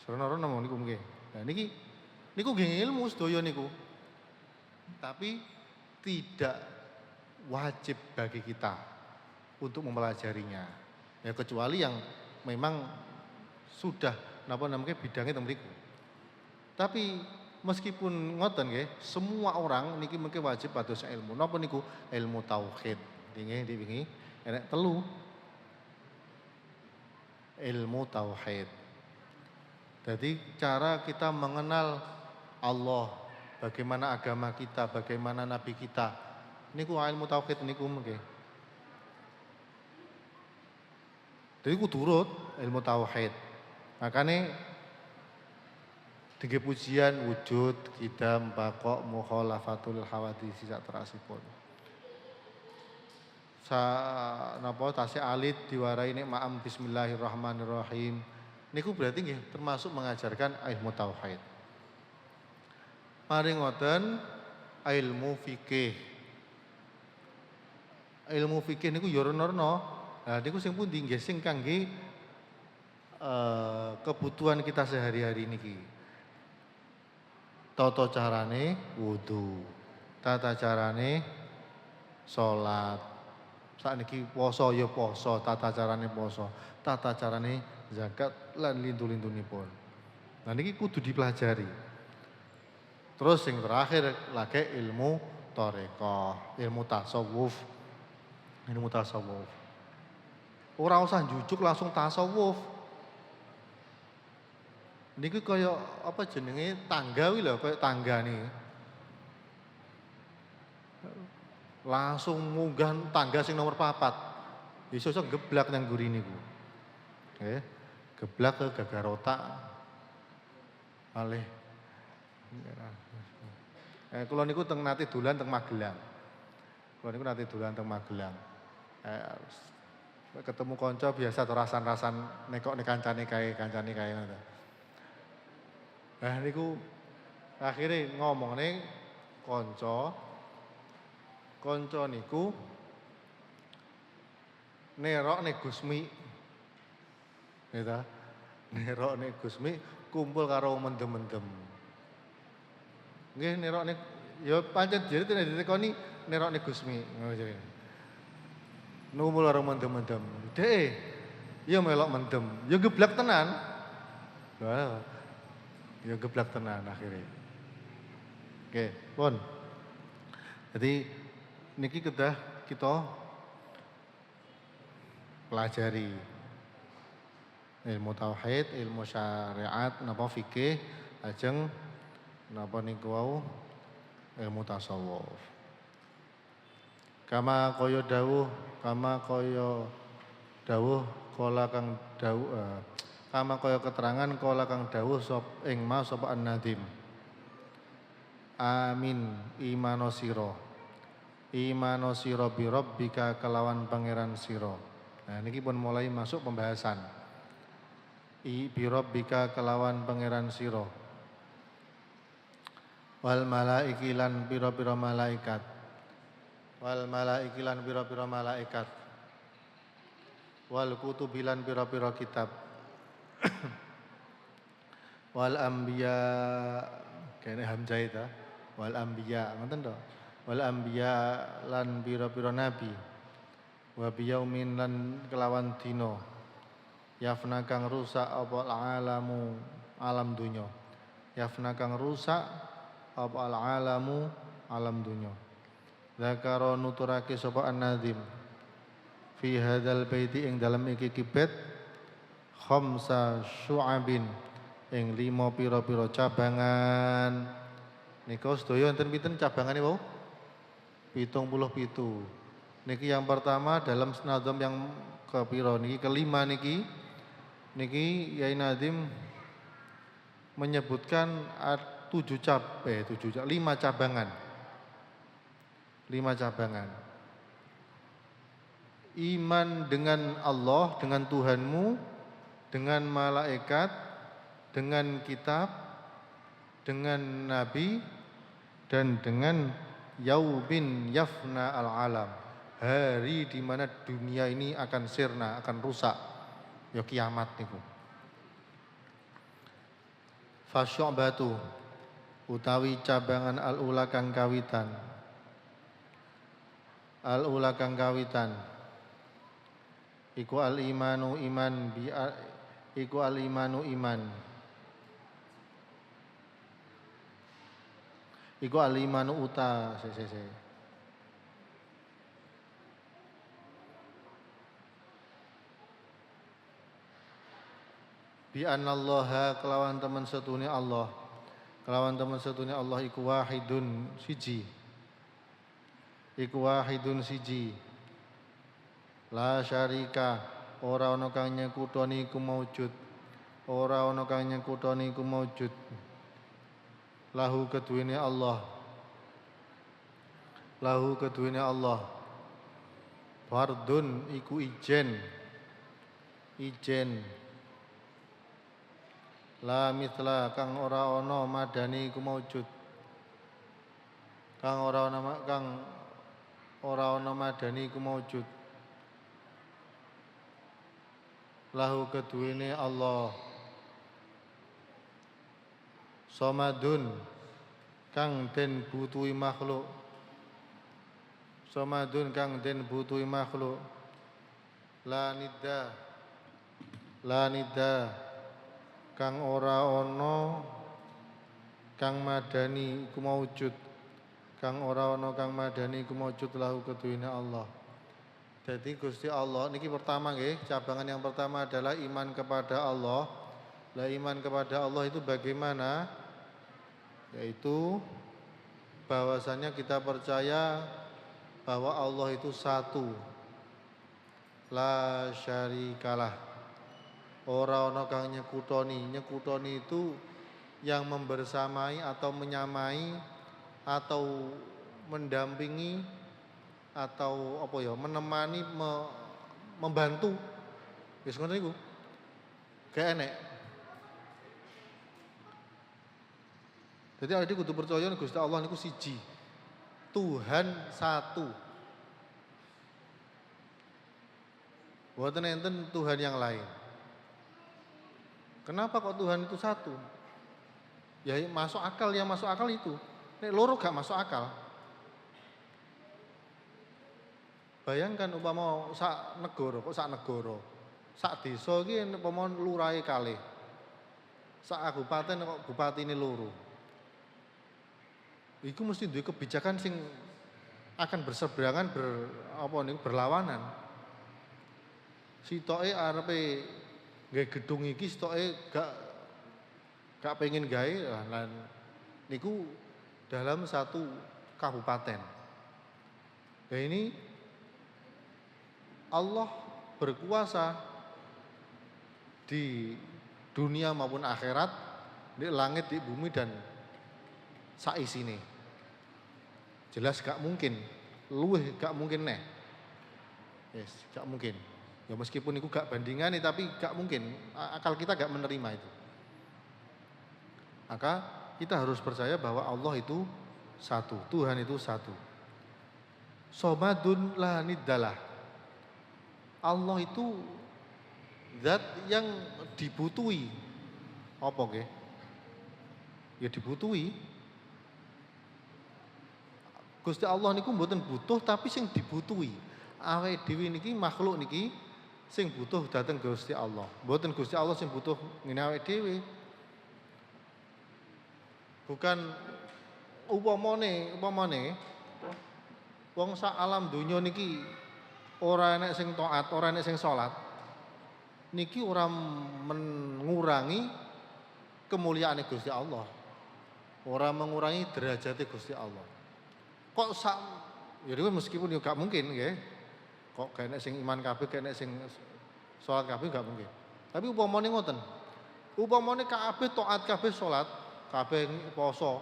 Serono-rono nemu niku nggih. Nah niku nggih ilmu sedaya niku. Tapi tidak wajib bagi kita untuk mempelajarinya. Ya kecuali yang memang sudah napa namanya bidangnya teng mriku. Tapi meskipun ngoten nggih, semua orang niki mungkin wajib pados ilmu. Napa niku? Ilmu tauhid. Nggih wingi enek telu. Ilmu tauhid. Jadi cara kita mengenal Allah, bagaimana agama kita, bagaimana nabi kita. Niku ilmu tauhid niku nggih. Jadi kudu urut ilmu tauhid. Makanya tiga pujian wujud, kidam, bakok, mukhalafatul hawadisi sak terasipun. Napa tasih alit diwarai nikma'am bismillahirrahmanirrahim. Niku berarti nggih termasuk mengajarkan ilmu tauhid. Mari ngoten ilmu fikih. Ilmu fikih niku ya rono-rono. Nah niku sing pundi nggih sing kangge kebutuhan kita sehari-hari niki. Tata carane wudu, tata carane salat. Sakniki poso ya poso, tata carane poso, tata carane zakat lan lintu-lintunipun. Nah niki kudu dipelajari. Terus yang terakhir lagi ilmu thariqah, ilmu tasawuf. Ilmu tasawuf. Ora usah njujuk langsung tasawuf. Niki kaya apa jenenge tangga kuwi lho, kaya tangga nih. Langsung munggah tangga sing nomor 4. Iso-iso geblak nang guri niku. Nggih. Geblak ke gagar otak. Malih. Kula niku nate dolan teng Magelang. Kula niku nate dolan teng Magelang. Ketemu kanca biasa to rasan-rasan nekok kancane kae ngono. Nah niku akhire ngomongne kanca niku nerokne Gusmi. Nggih ta? Nerokne Gusmi kumpul karo mendem-mendem. Nggih nerokne ya pancen jere ditekoni nerokne Gusmi ngono jenenge. Numpul karo mendem-mendem. Dek, ya melok mendem, ya geblak tenan. Wah. Ya geblak tenan akhirnya. Oke, pun. Jadi niki kedah kita pelajari ilmu tauhid, ilmu syariat, napa fikih, ajeng napa niku wau ilmu tasawuf. Kama kaya dawuh kala kang dawuh kama kaya keterangan kala kang dawuh ing ma sapa an-nadim. Amin imano sira bi rabbika kelawan pangeran sira. Nah niki pun mulai masuk pembahasan. Bi rabbika kelawan pangeran sira. Wal malaiki lan pira-pira malaikat. Wal malaiki lan pira-pira malaikat. Wal kutubilan pira-pira kitab. Wal anbiya kene hamzah ta. Wal anbiya ngoten to. Wal anbiya lan pira-pira nabi. Wa biyaumin lan kelawan dina. Yafna kang rusak apa alamu alam dunya. Yafna kang rusak apa alamu alam dunya. Zakaro nuturake sapa an-nadim fi hadzal baiti ing dalem iki kibet khamsa syu'abin ing 5 pira-pira cabangan. Nika sedaya enten pinten cabangane wau? 77. Niki yang pertama dalam nazam yang kepira niki kelima niki Yai Nadim menyebutkan 5 cabangan. 5 cabangan. Iman dengan Allah, dengan Tuhanmu, dengan malaikat, dengan kitab, dengan nabi, dan dengan yaumin yafna al-alam. Hari di mana dunia ini akan sirna, akan rusak. Ya kiamat niku. Fasyu'batu utawi cabangan al-ula kang kawitan. Al-ula kang kawitan iku al-imanu iman bi iku al-imanu iman. Iku al-imanu uta bi anallaha kelawan temen setune Allah. Kelawan temen setune Allah iku wahidun siji. Iku wahidun siji. La syarika ora ana kang nyekutoni iku maujud. Ora ana kang nyekutoni iku maujud. Lahu keduwene Allah. Lahu keduwene Allah. Fardun iku ijen. Ijen. La mithla kang ora ana madani iku maujud. Kang ora ana madani iku maujud. Lahu keduwene Allah. Somadun kang den butuhi makhluk. Somadun kang den butuhi makhluk. La nidda kang ora ana kang madani iku maujud. Kang ora ana kang madani iku maujud lahu keduwene Allah. Jadi Gusti Allah niki pertama nggih, cabangan yang pertama adalah iman kepada Allah. Lah iman kepada Allah itu bagaimana? Yaitu bahwasanya kita percaya bahwa Allah itu satu. La syarikalah. Ora ana kang nyekutoni. Nyekutoni itu yang membersamai atau menyamai atau mendampingi atau apa ya, menemani, membantu. Wis ngono niku. Gak enek. Jadi awake kudu percaya Gusti Allah niku siji. Tuhan satu. Mboten enten Tuhan yang lain. Kenapa kok Tuhan itu satu? Ya masuk akal, yang masuk akal itu. Nek loro gak masuk akal. Bayangkan umpama sak negara, sak desa iki umpama lurahe kalih. Sak kabupaten kok bupatine loro. Iku mesti duwe kebijakan sing akan berseberangan berlawanan. Sitoke arepe nggawe gedung iki sitoke gak pengen gawe lan niku dalam satu kabupaten. Nah ini Allah berkuasa di dunia maupun akhirat, di langit, di bumi dan saisine. Jelas gak mungkin, luwih gak mungkin neh. Yes, gak mungkin. Ya meskipun itu gak bandingane tapi gak mungkin. Akal kita gak menerima itu. Maka kita harus percaya bahwa Allah itu satu, Tuhan itu satu. Somadun la niddalah. Allah itu zat yang dibutuhi. Apa nggih? Ya dibutuhi. Gusti Allah niku mboten butuh tapi sing dibutuhi. Awake dhewe niki makhluk niki sing butuh dateng Gusti Allah. Mboten Gusti Allah sing butuh ngene awake dhewe. Bukan upamane wong sak alam donya niki ora enek sing taat, ora enek sing salat. Niki ora mengurangi kemuliaane Gusti Allah. Ora mengurangi derajate Gusti Allah. Kok sak ya meskipun ya gak mungkin nggih. Kok gak enek sing iman kabeh, gak enek sing salat kabeh gak mungkin. Tapi upamane ngoten. Upamane kabeh taat kabeh salat, kabeh poso.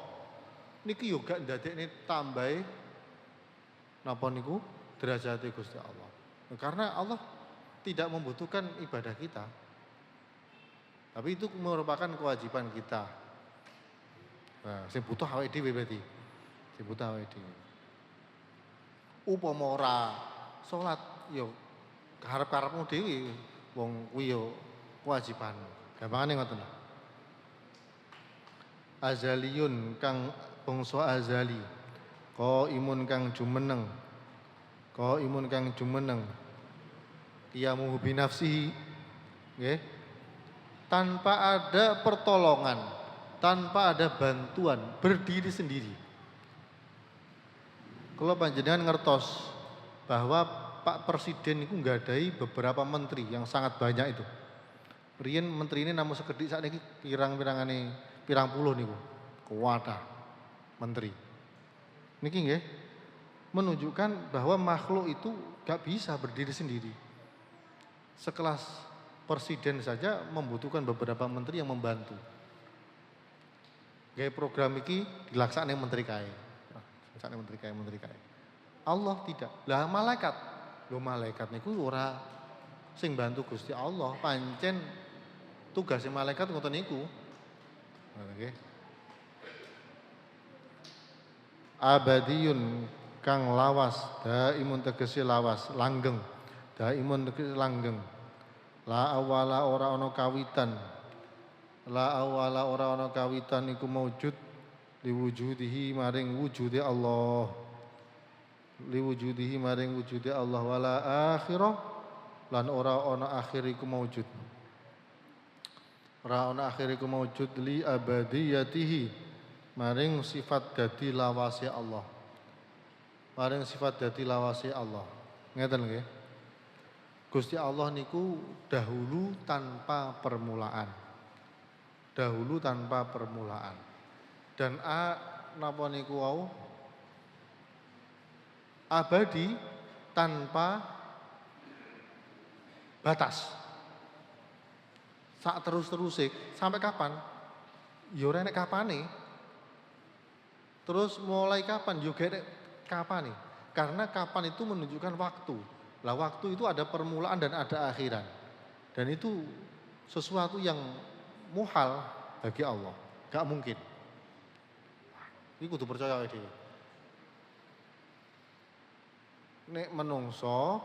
Niki yo gak ndadekne tambahe napa niku derajate Gusti Allah. Karena Allah tidak membutuhkan ibadah kita. Tapi itu merupakan kewajiban kita. Nah, sing butuh awake dhewe berarti. Sing butuh awake dhewe. Upama ora salat yo karep-karepmu dhewe wong kuwi yo kewajiban. Gampangane ngoten lho. Azaliyun kang bangsa azali. Qaimun kang jumeneng. Qaimun kang jumeneng. Qiyamuhu bi nafsihi. Nggih. Tanpa ada pertolongan, tanpa ada bantuan, berdiri sendiri. Kalau panjenengan ngertos bahwa Pak Presiden itu nggadai beberapa menteri yang sangat banyak itu. Riyen menteri ini namun sekedhik sakniki pirang puluh niku. Kuwatah menteri. Niki nggih menunjukkan bahwa makhluk itu gak bisa berdiri sendiri. Sekelas presiden saja membutuhkan beberapa menteri yang membantu. Gaya program ini dilaksanakan menteri kae. Menteri kae. Allah tidak. Lah malaikat. Lho malaikat niku ora sing bantu Gusti Allah, pancen tugasnya malaikat ngoten niku. Nggih. Abadiyun kang lawas, daimun tegese lawas, langgeng. Daimun tegese langgeng. La awala ora ana kawitan. La awala ora ana kawitan iku maujud liwujudihi maring wujude Allah. Liwujudihi maring wujude Allah wala akhirah lan ora ana akhir iku maujud. Ora ana akhir iku maujud li abadiyatihi maring sifat dadi lawase Allah. Maring sifat dadi lawase Allah. Ngeten nggih. Gusti Allah niku dahulu tanpa permulaan. Dahulu tanpa permulaan. Dan napa niku wau? Abadi tanpa batas. Sak terus-terusik sampai kapan? Ya ora nek kapane. Terus mulai kapan? Ya nek kapane. Karena kapan itu menunjukkan waktu. Lah waktu itu ada permulaan dan ada akhiran. Dan itu sesuatu yang muhal bagi Allah. Gak mungkin. Ini kudu percaya dhewe. Nek menungso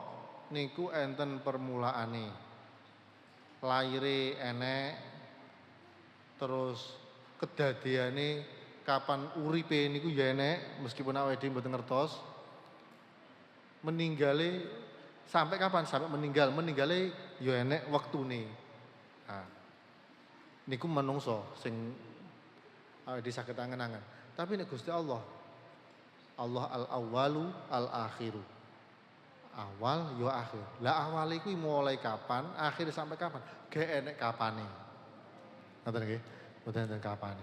niku enten permulaane. Laire enek terus kedadeane kapan uripe niku ya enek meskipun awake dhewe mboten ngertos. Meninggale sampai kapan? Sampai meninggal. Meninggalnya ya enek waktune. Nah, niku menungso sing disaged angen-angen. Tapi nek Gusti Allah, Allah al-awwalu al-akhiru. Awal ya akhir. Lah awal iku mulai kapan, akhir sampai kapan? Gak enek kapane. Ngoten nggih? Mboten enten kapane.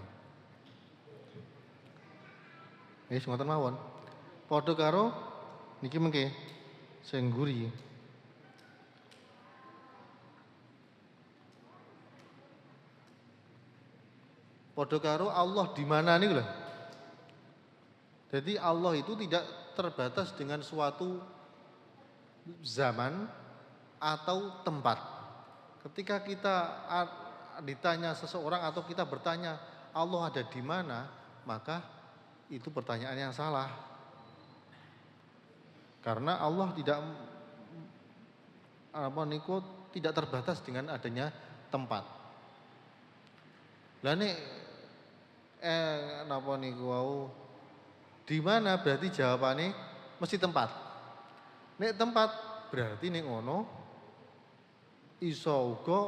Wis ngoten mawon. Padha karo niki mengke sing ngguri. Padha karo Allah di mana niku lho. Jadi Allah itu tidak terbatas dengan suatu zaman atau tempat. Ketika kita ditanya seseorang atau kita bertanya Allah ada di mana, maka itu pertanyaan yang salah. Karena Allah tidak terbatas dengan adanya tempat. Lah nek napa niku wau di mana berarti jawabannya mesti tempat. Nek tempat berarti nek ngono iso uga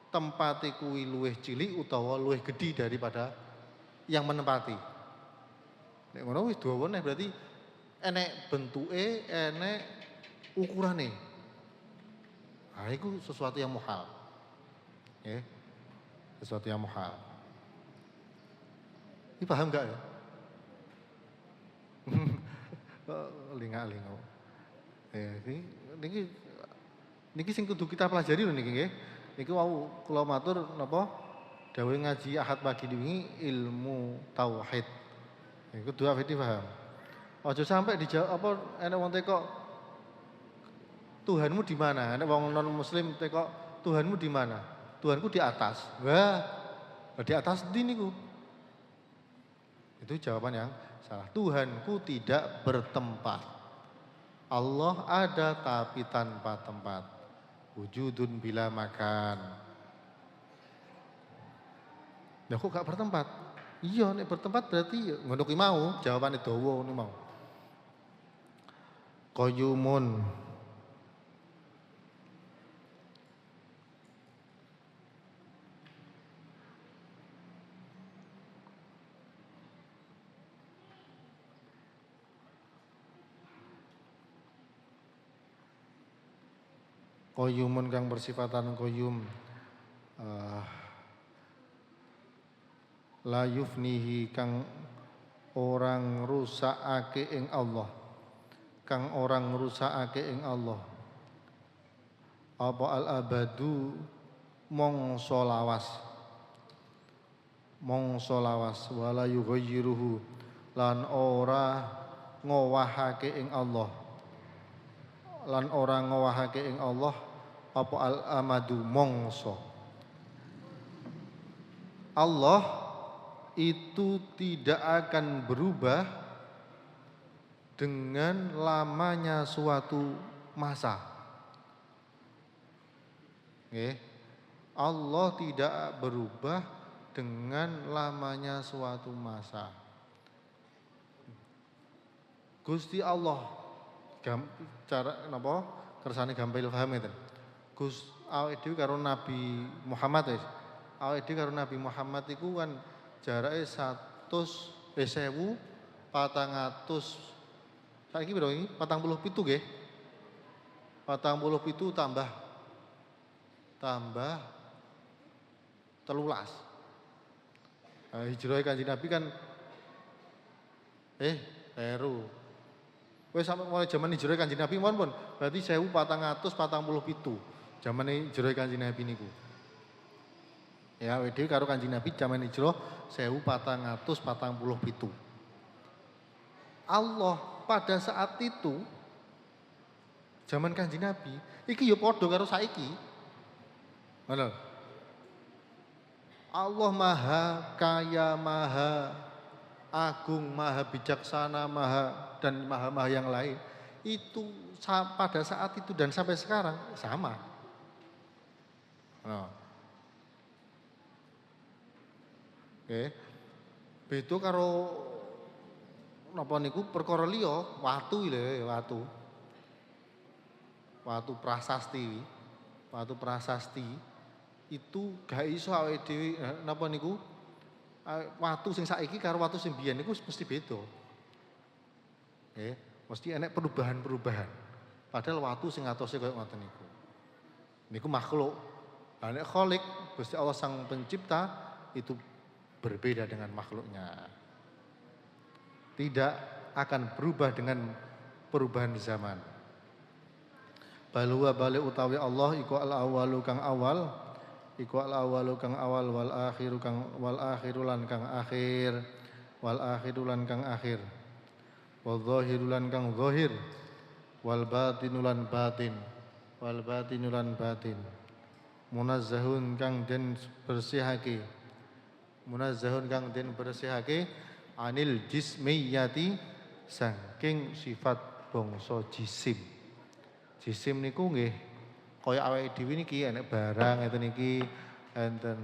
tempat kuwi luwih cilik utawa luwih gedhi daripada yang menempati. Nek ngono wis dawa neh berarti enek bentuke, enek ukurane. Nah, itu sesuatu yang muhal. Ya. Sesuatu yang muhal. Ini paham enggak ya? Linga-linga. Niki sing kudu kita pelajari lho niki nggih. Niki wau kula matur napa dawuh ngaji Ahad pagi wingi ilmu tauhid. Niku kudu awake paham. Aja sampai dijawab apa enek wong teko Tuhanmu di mana? Enek wong non muslim teko Tuhanmu di mana? Tuhanku di atas. Wah, di atas di niku. Itu jawaban yang salah. Tuhanku tidak bertempat. Allah ada tapi tanpa tempat. Wujudun bila makan. Lah kok gak bertempat? Iya, nek bertempat berarti ngono kuwi mau, jawabane dawa ngono mau. Qayyumun. Qayyumun kang bersifatan qayyum. La yufnihi kang orang rusakake ing Allah. Kang orang rusakake ing Allah. Apa al-abadu mongso lawas. Mongso lawas wala yughayyiruhu lan ora ngowahake ing Allah. Lan ora ngowahake ing Allah apa al-amadu mongso. Allah itu tidak akan berubah dengan lamanya suatu masa. Nggih. Allah tidak berubah dengan lamanya suatu masa. Gusti Allah cara napa kersane gampil paham ngeten. Gus awake dhewe karo Nabi Muhammad wis. Awake dhewe karo Nabi Muhammad iku kan jarake 1400 saiki piro iki 47 nggih. 47 tambah 13. Hijrah Kanjeng Nabi kan kleru. Wis sampe mulai zaman hijrah Kanjeng Nabi pun berarti 1447 zamane hijrah Kanjeng Nabi niku. Ya wedi karo Kanjeng Nabi zaman hijrah 1447. Allah pada saat itu zaman Kanjeng Nabi iki ya padha karo saiki. Ngono. Allah maha kaya, maha agung, maha bijaksana, dan maha yang lain. Itu pada saat itu dan sampai sekarang sama. Nah. Oke. Beda karo napa niku perkara liya, watu lho, watu. Watu prasasti. Watu prasasti itu gak iso awake dhewe napa niku watu sing saiki karo watu sing biyen niku mesti beda. Mesti enek perubahan-perubahan. Padahal watu sing atose koyo ngoten niku. Niku makhluk. Lah nek Khalik Gusti Allah Sang Pencipta itu berbeda dengan makhluknya. Tidak akan berubah dengan perubahan zaman. Balwa balik utawi Allah iku al-awwalu kang awal. Iku al-awwalu kang awal wal akhiru lan kang akhir wal akhiru lan kang akhir wal zahiru lan kang zahir wal batinu lan batin wal batinu lan batin munazzahun kang den bersihake anil jismiyati saking sifat bangsa jisim. Jisim niku nggih kaya awake dhewe niki enek barang ngeten iki enten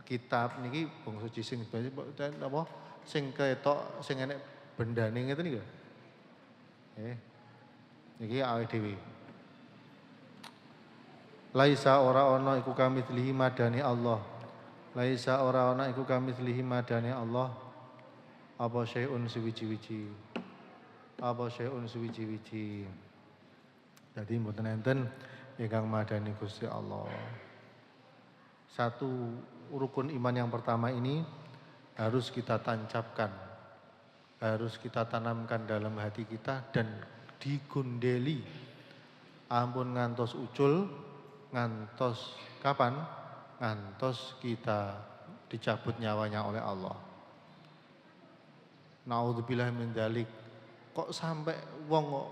kitab niki bangsa jisim apa sing ketok sing enek bendane ngeten iki. Niki awake dhewe. Laisa ora ana iku kamitslihi madani Allah. Laisa ora ana iku kamitslihi madani Allah. Apa syai'un suwiji-wiji. Apa syai'un suwiji-wiji. Jadi mboten enten ingkang madani Gusti Allah. Satu rukun iman yang pertama ini harus kita tancapkan, harus kita tanamkan dalam hati kita dan digundeli. Ampun ngantos ucul, ngantos kapan? Ngantos kita dicabut nyawanya oleh Allah. Naudzubillah min dzalik. Kok sampai wong kok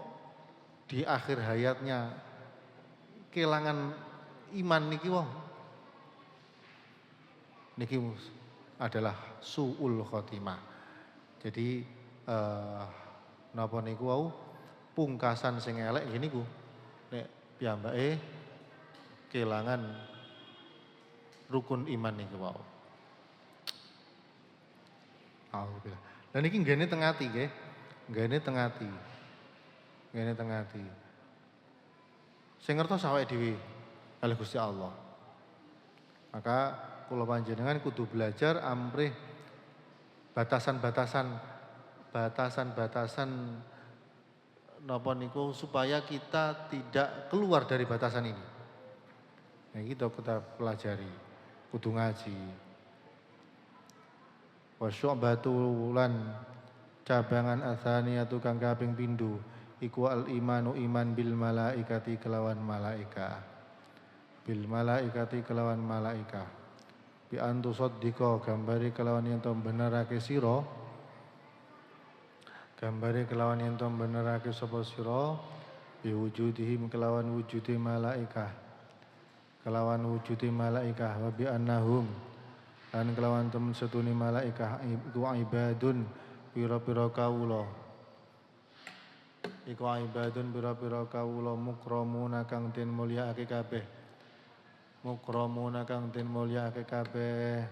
di akhir hayatnya kelangan iman niki wong. niki adalah suul khotimah. Jadi napa niku wau pungkasan sing elek ngene niku nek piyambake kelangan rukun iman niku wau. Alhamdulillah. Dan niki nggene teng ati nggih. Nggene teng ati. Nggene teng ati. Sing ngertos awake dhewe kalih Gusti Allah. Maka kula panjenengan kudu belajar amrih batasan-batasan napa niku supaya kita tidak keluar dari batasan ini. Nah, kita pelajari, kudu ngaji. Wa syu'batu lan cabangan atsaniyatu kang kaping pindho iku al imanu iman bil malaikati kelawan malaika. Bil malaikati kelawan malaika. Bi antu saddiqa gambare kelawan yen to benerake sira. Gambare kelawan yen to benerake sapa sira bi wujudihim kelawan wujude malaika. Kelawan wujude malaika wa bi annahum lan kelawan temen setune malaikah iku ibadun pira-pira kawula iku ibadun pira-pira kawula mukramuna kang den mulyaake kabeh mukramuna kang den mulyaake kabeh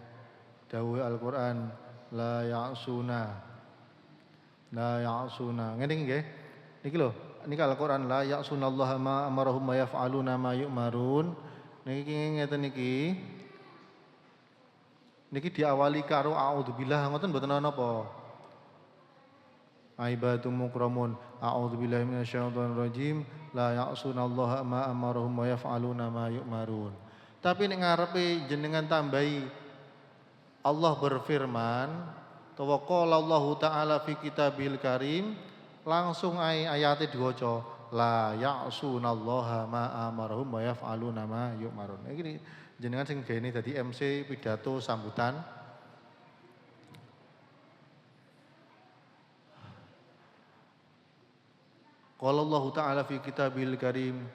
dawuh Al-Qur'an la ya'suna ngene nggih niki lho niki Al-Qur'an la ya'sunallaha ma amarahum wa yaf'aluna ma yu'marun niki ngeten niki niki diawali karo a'udzubillah ngoten mboten ana napa. Aibatu mukramun a'udzubillahi minasyaitonir rajim la ya'sunallaha ma amarahum wa yaf'aluna ma yu'marun. Tapi nek ngarepe jenengan tambahi Allah berfirman utawa qala Allah taala fi kitabil karim langsung ayate diwaca la ya'sunallaha ma amarahum wa yaf'aluna ma yu'marun. Iki jenengan sing gene dadi MC pidato sambutan. Qala Allah Ta'ala fi kitabil karim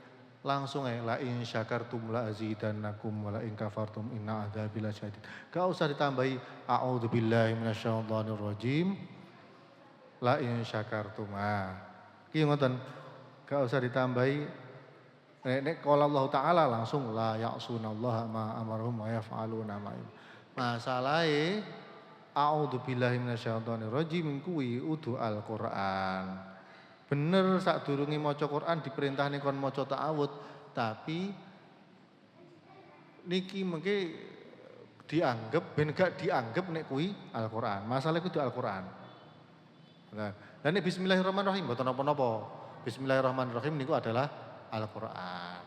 langsung la in syakartum la azidannakum wa la in kafartum inna adzabi lasyadid. Gak usah ditambahi a'udzubillahi minasyaitonir rajim. La in syakartum. Ki ngoten. Gak usah ditambahi nek qala Allah Ta'ala langsung la ya'sunallaha ma amarhum wa yaf'aluna ma. Masalahe a'udzubillahi minasyaitonir rajim kuwi udu Al-Qur'an. Bener sadurunge maca Qur'an diperintahne kon maca ta'awud, tapi niki mengke dianggep ben gak dianggep nek kuwi Al-Qur'an. Masalah kudu Al-Qur'an. Nah, dan nek bismillahirrahmanirrahim mboten napa-napa. Bismillahirrahmanirrahim niku adalah Al-Qur'an.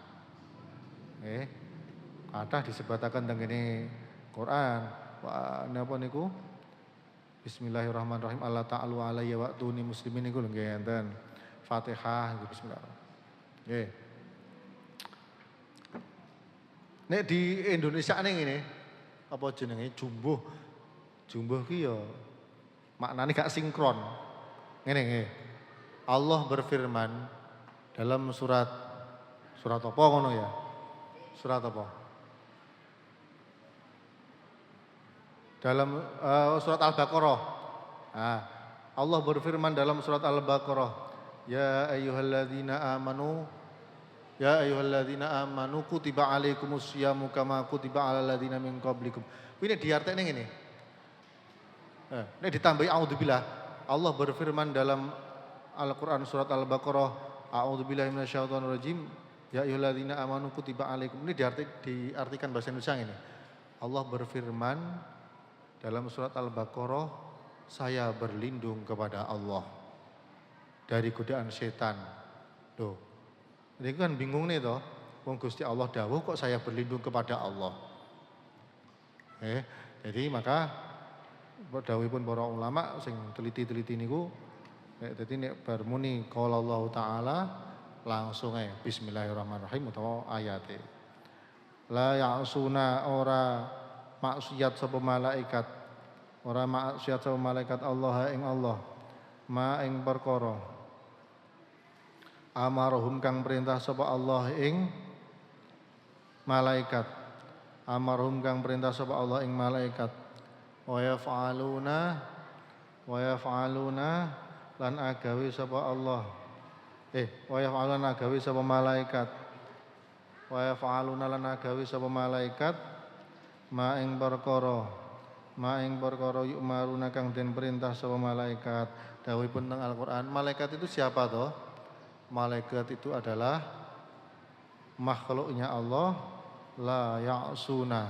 Kathah disebataken teng kene Qur'an. Napa niku? Bismillahirrahmanirrahim. Allah ta'alu alayya wa tuni muslimin niku lho nggih enten. Fatihah nggih bismillahirrahmanirrahim. Nggih. Nek di Indonesia ning ngene apa jenenge jumbuh. Jumbuh ki ya maknane gak sinkron. Ngene nggih. Allah berfirman dalam surat apa ngono ya? Surat apa? Dalam surat Al-Baqarah. Nah, Allah berfirman dalam surat Al-Baqarah, ya ayyuhalladzina amanu kutiba alaikumusyamu kama kutiba alal ladzina min qablikum. Ini diartekne ngene. Nek ditambahi auzubillah, Allah berfirman dalam Al-Qur'an surat Al-Baqarah, a'udzubillahi minasyaitonir rajim, ya ayyuhalladzina amanu kutiba alaikum. Ini diartikan bahasa Indonesia ini. Allah berfirman dalam surat Al-Baqarah, saya berlindung kepada Allah dari godaan setan. Loh, ini kan bingung nih toh. Wong Gusti Allah dawuh kok saya berlindung kepada Allah. Jadi maka dawuhipun para ulama sing teliti-teliti niku dadi nek bar muni qala Allah taala langsung bismillahirrahmanirrahim utawa ayate. La ya'suna ora maksiat sapa malaikat ora maksiat sapa malaikat Allah ing Allah ma ing perkara amarhum kang perintah sapa Allah ing malaikat amarhum kang perintah sapa Allah ing malaikat wa yaf'aluna lan agawe sapa Allah wa yaf'aluna agawe sapa malaikat wa yaf'aluna lan agawe sapa malaikat ma ing perkara yuk maruna kang den perintah sapa malaikat. Dawuhipun teng Al-Qur'an, malaikat itu siapa toh? Malaikat itu adalah makhluknya Allah, la ya'suna,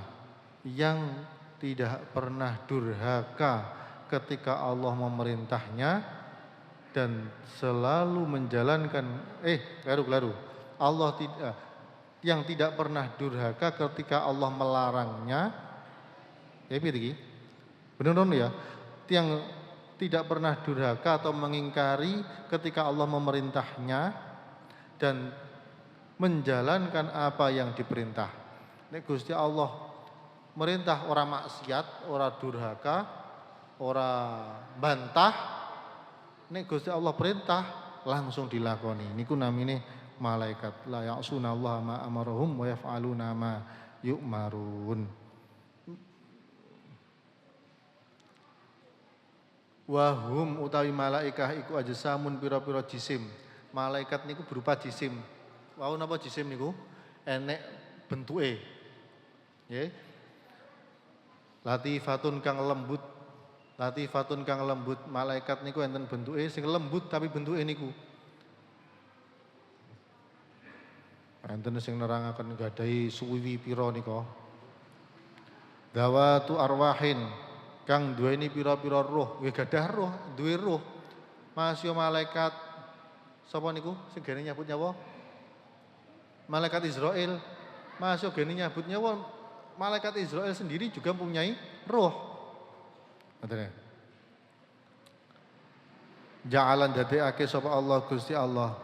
yang tidak pernah durhaka ketika Allah memerintahnya dan selalu menjalankan Allah tidak yang tidak pernah durhaka ketika Allah melarangnya. Ya iki. Bener ya? Yang tidak pernah durhaka atau mengingkari ketika Allah memerintahnya dan menjalankan apa yang diperintah. Nek Gusti Allah merintah ora maksiat, ora durhaka, ora bantah. Nek Gusti Allah perintah langsung dilakoni. Niku namine malaikat. La ya'sunallaha ma amarahum wa yaf'aluna ma yu'marun. Wahum utawi malaikah iku ajsamun pira-pira jisim. Malaikat niku berupa jisim. Wau napa jisim niku? Enek bentuke. Nggih. Latifatun kang lembut. Malaikat niku enten bentuke sing lembut tapi bentuke niku. Enten sing nerangaken gadahi suwiwi pira nika. Dawatu arwahin kang duweni pira-pira roh, nggih gadah roh, duwe roh. Masya malaikat sapa niku sing gene nyebut nyawa? Malaikat Israel. Masya gene nyebut nyawa. Malaikat Israel sendiri juga mempunyai roh. Ngoten. Ja'alan dadekake sapa Allah Gusti Allah.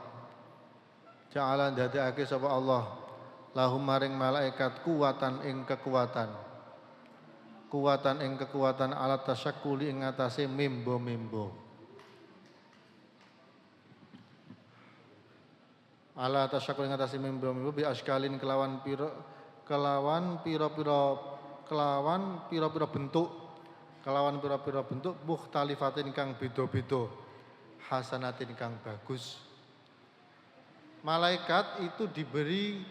Ja'alan dadekake sapa Allah lahum maring malaikat kuwatan ing kekuatan. Alat tasyakuli ing atase mimbo-mimbo. Alat tasyakuli ing atase mimbo-mimbo bi askalin kelawan pira-pira bentuk mukhtalifatin kang beda-beda, hasanatin kang bagus. Malaikat itu diberi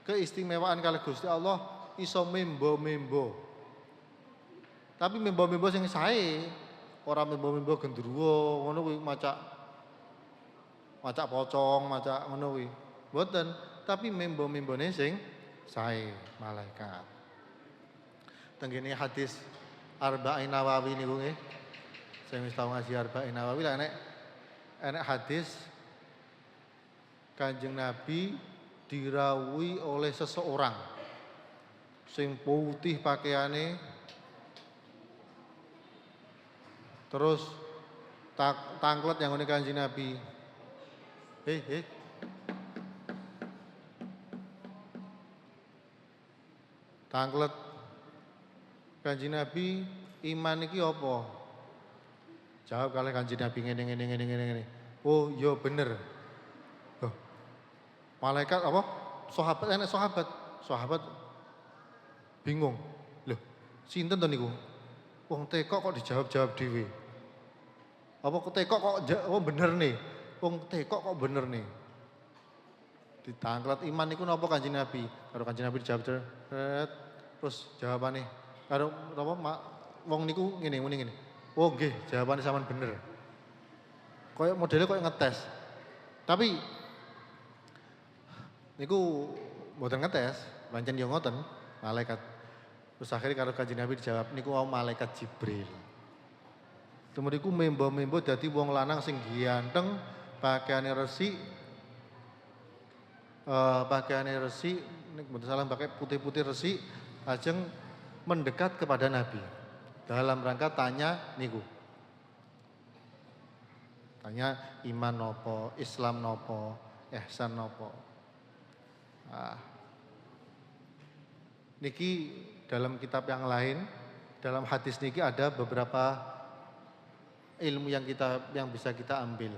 keistimewaan kali Gusti Allah iso mimbo-mimbo. Tapi mimbo-mimbo sing sae, ora mimbo-mimbo gendruwo, ngono kuwi macak pocong, macak ngono kuwi. Mboten, tapi mimbo-mimbone sing sae malaikat. Tenggene hadis Arba'in Nawawi niku nggih. Sing wis tau ngaji Arba'in Nawawi lah enek hadis Kanjeng Nabi dirawuhi oleh seseorang sing putih pakaiane. Terus tangklet yang ngene Kanjeng Nabi. Tangklet Kanjeng Nabi, iman iki apa? Jawab kalih Kanjeng Nabi ngene. Oh, iya bener. Loh. Malaikat apa? Sahabat bingung. Loh, sinten to niku? Wong teko kok dijawab-jawab dhewe. Apa teko kok bener nih? Wong teko kok bener nih? Ditangklet iman niku napa Kanjeng Nabi? Karo Kanjeng Nabi dijawab terus jawabane karo napa wong niku ngene. Oh nggih, jawabane sampean bener. Kayak modelnya kayak ngetes. Tapi niku mboten ngetes, pancen yo ngoten, malaikat. Terus akhirnya karo Kanjeng Nabi dijawab niku wau malaikat Jibril. Temuriku membo-membo dadi wong lanang sing ganteng, pakaiane resik. Nek mboten salah pakai putih-putih resik, ajeng mendekat kepada Nabi. Dalam rangka tanya niku. Tanya iman nopo, Islam nopo, ihsan nopo. Niki dalam kitab yang lain, dalam hadis niki ada beberapa ilmu yang bisa kita ambil.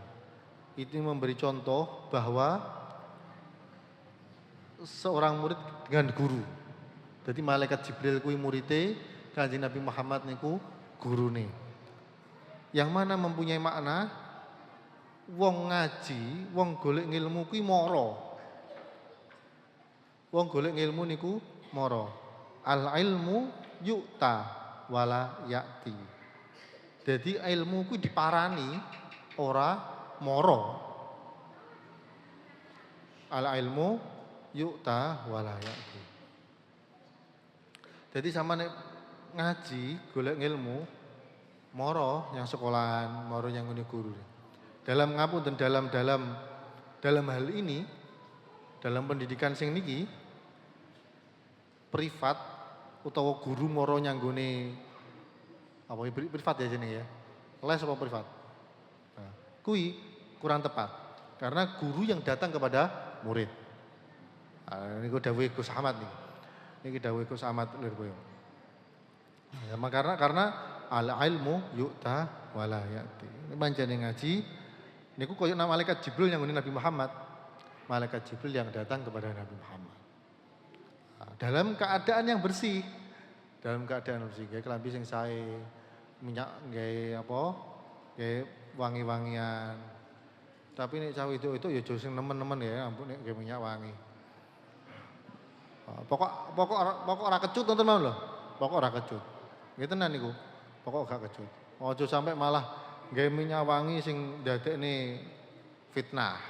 Itu memberi contoh bahwa seorang murid dengan guru Jadi malaikat Jibril kuwi murite, Kanjeng Nabi Muhammad niku gurune. Yang mana mempunyai makna wong ngaji, wong golek ngilmu kuwi mara. Wong golek ngilmu niku mara. Al ilmu yu'ta wala ya'ti. Jadi ilmu kuwi diparani ora mara. Al ilmu yu'ta wala ya'ti. Jadi sama nek ngaji, golek ngilmu, moro yang sekolahan, moro yang ngene guru. Dalam ngapunten dalam hal ini, dalam pendidikan sing niki privat utawa guru moro nyanggone apa privat ya jenenge ya. Les apa privat? Nah, kui kurang tepat karena guru yang datang kepada murid. Nah, niku dawuh Gus Ahmad niki. Niki dawuh Gus Ahmad Lirboyo. Ya, karena al ilmu yu'ta wala ya'ti. Ini pancene ngaji niku koyo malaikat Jibril yang ngene Nabi Muhammad. Malaikat Jibril yang datang kepada Nabi Muhammad. Nah, dalam keadaan yang bersih. Dalam keadaan bersih, kayak kelambi sing sae, minyak nggih apa? Nggih wangi-wangian. Tapi nek cawe itu ya aja sing nemen-nemen ya, ampun nek nggih minyak wangi. Pokok ora kecut nonton mau lho. Pokok ora kecut. Nggih tenan niku. Pokok gak kecut. Aja sampai malah nggawe minyak wangi sing ndadekne fitnah.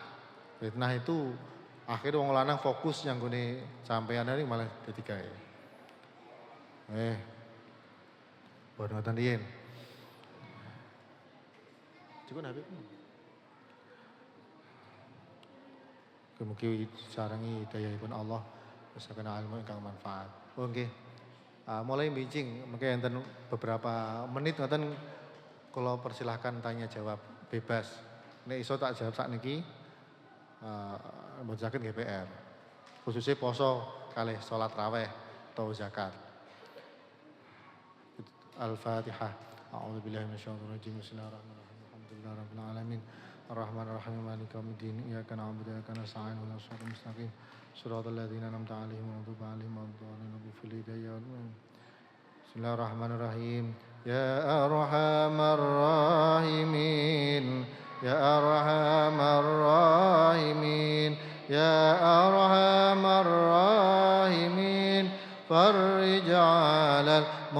Fitnah itu akhirnya wong lanang fokus yang gone sampeyan iki malah dadi gawe. Boten ngoten riyen. Cukup Habib. Mugi sarangi hidayahipun Allah. Usahakan ilmu ingkang manfaat. Oh nggih. Mulai bincang, mungkin enten beberapa menit ngoten kula persilahkan tanya jawab bebas. Nek iso tak jawab sakniki mboten GPR. Khususnya poso kalih salat raweh atau zakat. Al-Fatihah. A'udzubillahi minasyaitonir rajim. Bismillahirrahmanirrahim. Alhamdulillahirabbil alamin. Ar-Rahmanir-Rahim. Maliki yaumiddin. Iyyaka na'budu wa iyyaka nasta'in. Ihdinas siratal mustaqim. Shiratal ladzina an'amta 'alaihim ghairil maghdubi 'alaihim waladdallin. Bismillahirrahmanirrahim. Ya Arhamar Rahimin. Ya Arhamar Rahimin. Ya Arhamar Rahimin. Farij 'alal